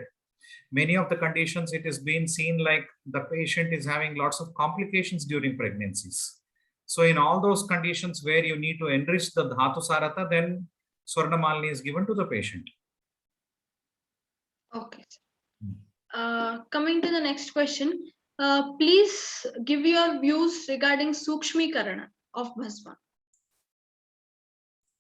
Many of the conditions it is being seen like the patient is having lots of complications during pregnancies. So in all those conditions where you need to enrich the Dhatu Sarata, then Swarna Malini is given to the patient.
Okay. Coming to the next question, please give your views regarding Sukshmikarana of Bhasma.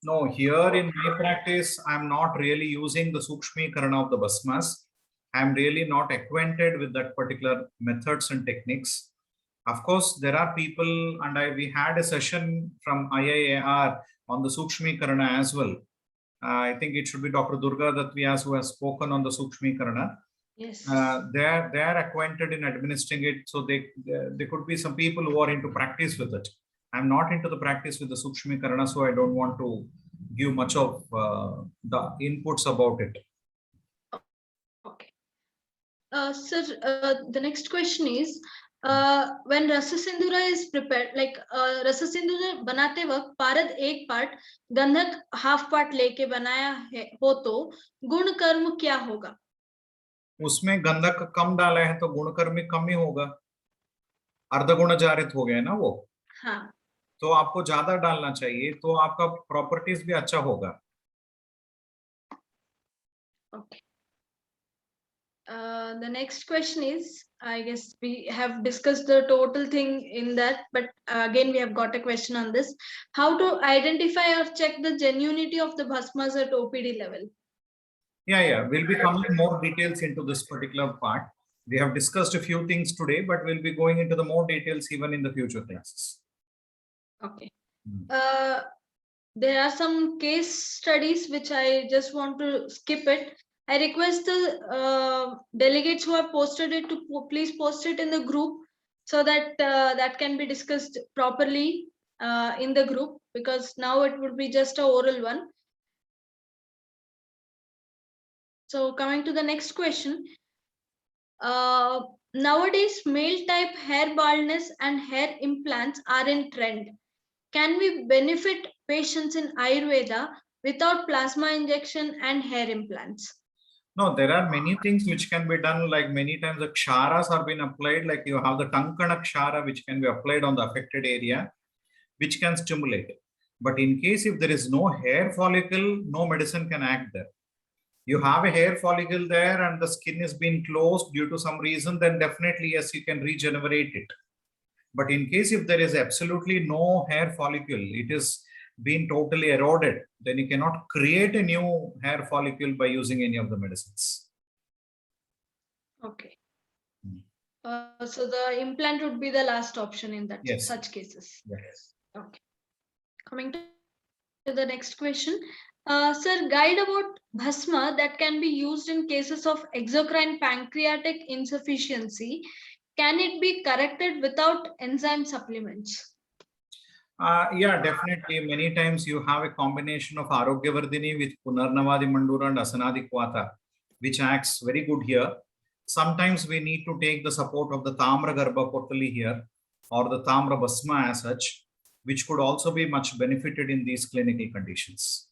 No, here in my practice, I'm not really using the Sukshmikarana of the Bhasmas. I'm really not acquainted with that particular methods and techniques. Of course, there are people, and we had a session from IIAR on the Sukshmikarana as well. I think it should be Dr. Durga Datviyas who has spoken on the Sukshmikarana.
Yes.
They are acquainted in administering it, so there could be some people who are into practice with it. I'm not into the practice with the Sukshmikarana, so I don't want to give much of the inputs about it.
Okay. Sir, the next question is, when Rasa Sindhura is prepared, like Rasa Sindhura banate वक्त पारद एक part गंधक half part लेके बनाया हो तो गुण कर्म क्या होगा?
उसमें गंधक कम डाला है तो गुण कर्म कम ही होगा, अर्धगुण जारित हो गया ना वो.
हाँ.
तो आपको ज्यादा डालना चाहिए तो आपका प्रॉपर्टीज भी अच्छा होगा.
Okay. The next question is, I guess we have discussed the total thing in that, but again, we have got a question on this. How to identify or check the genuinity of the bhasmas at OPD level?
Yeah. We'll be coming more details into this particular part. We have discussed a few things today, but we'll be going into the more details even in the future classes.
Okay. There are some case studies which I just want to skip it. I request the delegates who have posted it to please post it in the group so that that can be discussed properly in the group, because now it would be just a oral one. So coming to the next question. Nowadays, male type hair baldness and hair implants are in trend. Can we benefit patients in Ayurveda without plasma injection and hair implants?
No, there are many things which can be done. Like many times the ksharas are being applied, like you have the Tankana kshara which can be applied on the affected area, which can stimulate it. But in case if there is no hair follicle, no medicine can act there. You have a hair follicle there and the skin is being closed due to some reason, then definitely yes, you can regenerate it. But in case if there is absolutely no hair follicle, it is been totally eroded, then you cannot create a new hair follicle by using any of the medicines.
Okay. So the implant would be the last option in that
Yes.
such cases.
Yes.
Okay. Coming to the next question. Sir, guide about bhasma that can be used in cases of exocrine pancreatic insufficiency. Can it be corrected without enzyme supplements?
Yeah, definitely. Many times you have a combination of Arogyavardhini with Punarnavadi Mandura and Asanadi Kwata, which acts very good here. Sometimes we need to take the support of the Tamra Garbha Potali here or the Tamra Basma as such, which could also be much benefited in these clinical conditions.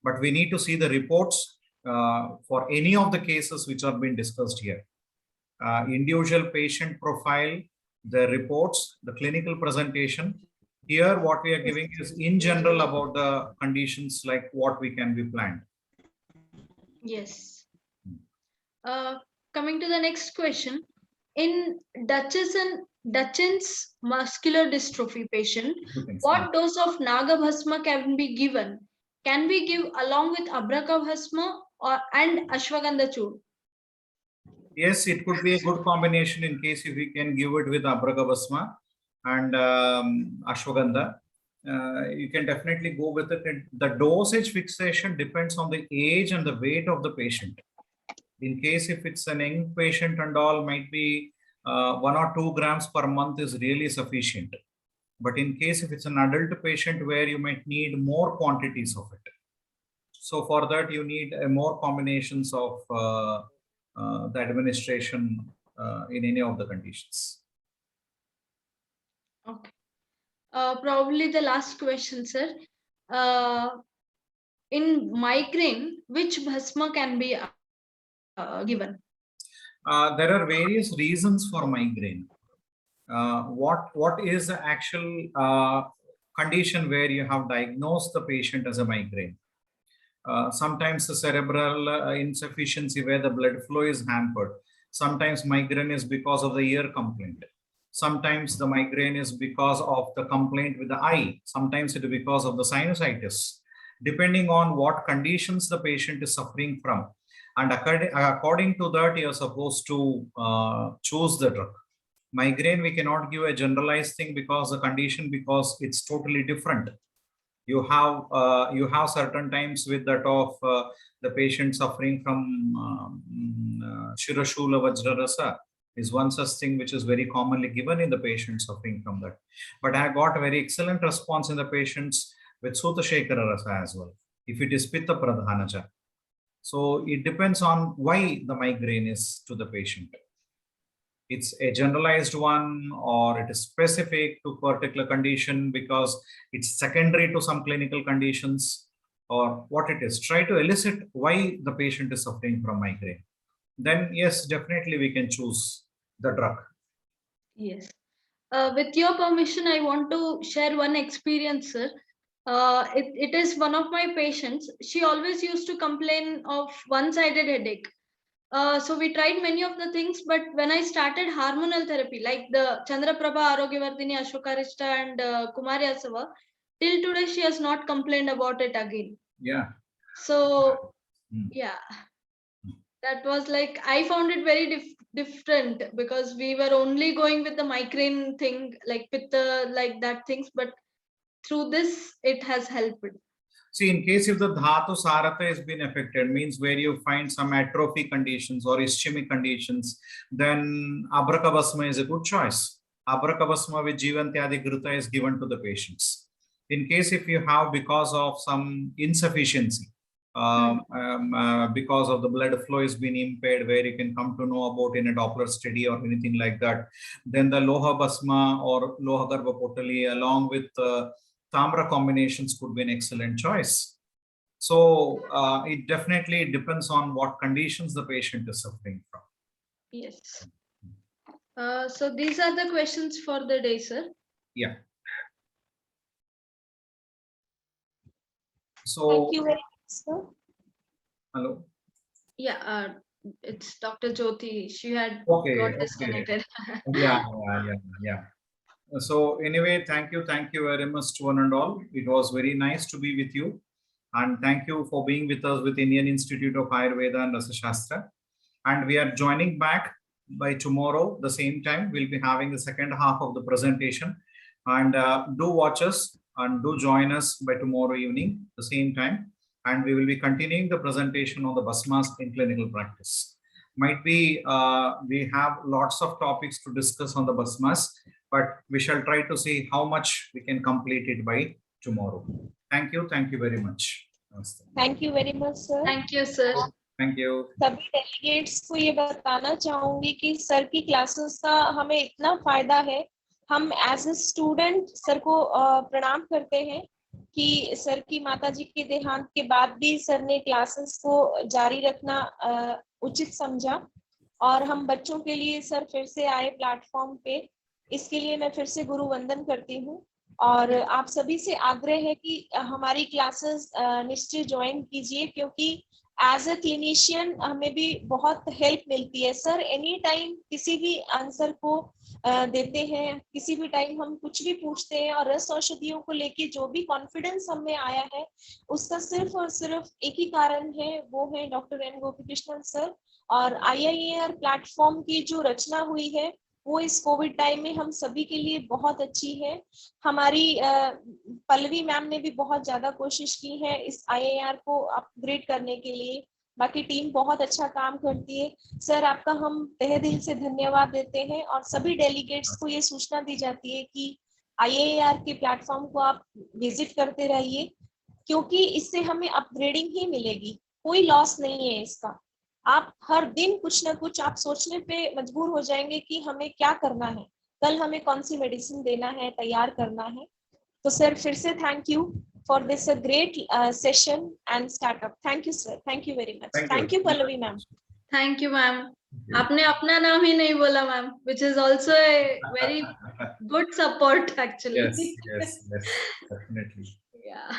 But we need to see the reports for any of the cases which are being discussed here. Individual patient profile, the reports, the clinical presentation. Here, what we are giving is in general about the conditions like what we can be planned.
Yes. Coming to the next question. In Duchenne's muscular dystrophy patient, what dose of Naga Bhasma can be given? Can we give along with Abraka Bhasma and Ashwagandha Chur?
Yes, it could be a good combination in case if we can give it with Abraka Bhasma and Ashwagandha. You can definitely go with it. The dosage fixation depends on the age and the weight of the patient. In case if it's an young patient and all, might be 1 or 2 grams per month is really sufficient. But in case if it's an adult patient where you might need more quantities of it. So for that you need more combinations of the administration in any of the conditions.
Okay. Probably the last question, sir. In migraine, which bhasma can be given?
There are various reasons for migraine. What is the actual condition where you have diagnosed the patient as a migraine? Sometimes the cerebral insufficiency where the blood flow is hampered. Sometimes migraine is because of the ear complaint. Sometimes the migraine is because of the complaint with the eye. Sometimes it is because of the sinusitis, depending on what conditions the patient is suffering from. And according to that, you are supposed to choose the drug. Migraine, we cannot give a generalized thing because the condition, because it's totally different. You have certain times with that of the patient suffering from Shirashula Vajrarasa is one such thing which is very commonly given in the patient suffering from that. But I got a very excellent response in the patients with Sutta Shekhara Rasa as well, if it is Pitta Pradhanaja. So it depends on why the migraine is to the patient. It's a generalized one or it is specific to particular condition because it's secondary to some clinical conditions, or what it is. Try to elicit why the patient is suffering from migraine. Then yes, definitely we can choose the drug.
Yes. With your permission, I want to share one experience, sir. It is one of my patients. She always used to complain of one-sided headache. So we tried many of the things, but when I started hormonal therapy, like the Chandraprabha Arogyavardhini, Ashokarishta, and Kumari Asava, till today she has not complained about it again.
Yeah.
So
Mm.
yeah, that was like, I found it very different, because we were only going with the migraine thing, like pitta, like that things, but through this it has helped.
See, in case if the dhatu sarata has been affected, means where you find some atrophy conditions or ischemic conditions, then abrakabasma is a good choice. Abrakabasma with jivantyadi gruta is given to the patients. In case if you have because of some insufficiency, because of the blood flow has been impaired, where you can come to know about in a Doppler study or anything like that, then the loha basma or loha garbha potali along with Tamra combinations could be an excellent choice. So it definitely depends on what conditions the patient is suffering from.
Yes. So these are the questions for the day, sir.
Yeah. So
Thank you very much, sir.
hello.
Yeah, it's Dr. Jyoti. She had
Okay.
got disconnected.
Yeah. So anyway, thank you very much to one and all. It was very nice to be with you, and thank you for being with us with Indian Institute of Ayurveda and Rasa Shastra. And we are joining back by tomorrow the same time. We'll be having the second half of the presentation, and do watch us and do join us by tomorrow evening the same time, and we will be continuing the presentation on the Basmas in clinical practice. Might be we have lots of topics to discuss on the Basmas, but we shall try to see how much we can complete it by tomorrow. Thank you very much. Namaste.
Thank you very much, sir.
Thank you, sir.
Thank you.
सभी delegates को ये बताना चाहूंगी कि sir की classes का हमें इतना फायदा है, हम एज ए स्टूडेंट सर को प्रणाम करते हैं कि सर की माताजी के देहांत के बाद भी सर ने क्लासेस को जारी रखना उचित समझा, और हम बच्चों के लिए सर फिर से आए प्लेटफॉर्म पे, इसके लिए मैं फिर से गुरु वंदन करती हूँ। और आप सभी से आग्रह है कि हमारी क्लासेस निश्चय ज्वाइन कीजिए, क्योंकि एज अ क्लिनिशियन हमें भी बहुत हेल्प मिलती है। सर एनी टाइम किसी भी आंसर को देते हैं, किसी भी टाइम हम कुछ भी पूछते हैं, और रस औषधियों को लेके जो भी कॉन्फिडेंस हमें आया है उसका सिर्फ और सिर्फ एक ही कारण है, वो है डॉक्टर एन गोपीकृष्णन सर। और IIAR प्लेटफॉर्म की जो रचना हुई है वो इस कोविड टाइम में हम सभी के लिए बहुत अच्छी है। हमारी पल्लवी मैम ने भी बहुत ज्यादा कोशिश की है इस IIAR को अपग्रेड करने के लिए, बाकी टीम बहुत अच्छा काम करती है। सर आपका हम तहे दिल से धन्यवाद देते हैं, और सभी डेलीगेट्स को ये सूचना दी जाती है कि IIAR के प्लेटफॉर्म को आप विजिट करते रहिए, क्योंकि इससे हमें अपग्रेडिंग ही मिलेगी, कोई लॉस नहीं है इसका। आप हर दिन कुछ ना कुछ आप सोचने पे मजबूर हो जाएंगे कि हमें क्या करना है, कल हमें कौन सी मेडिसिन देना है, तैयार करना है। तो सर फिर से thank you for this great session and startup. Thank you sir, thank you very much. Thank you Pallavi ma'am.
Thank you ma'am. आपने अपना नाम ही नहीं बोला ma'am, which is also a very good support actually.
Yes, definitely.
Yeah.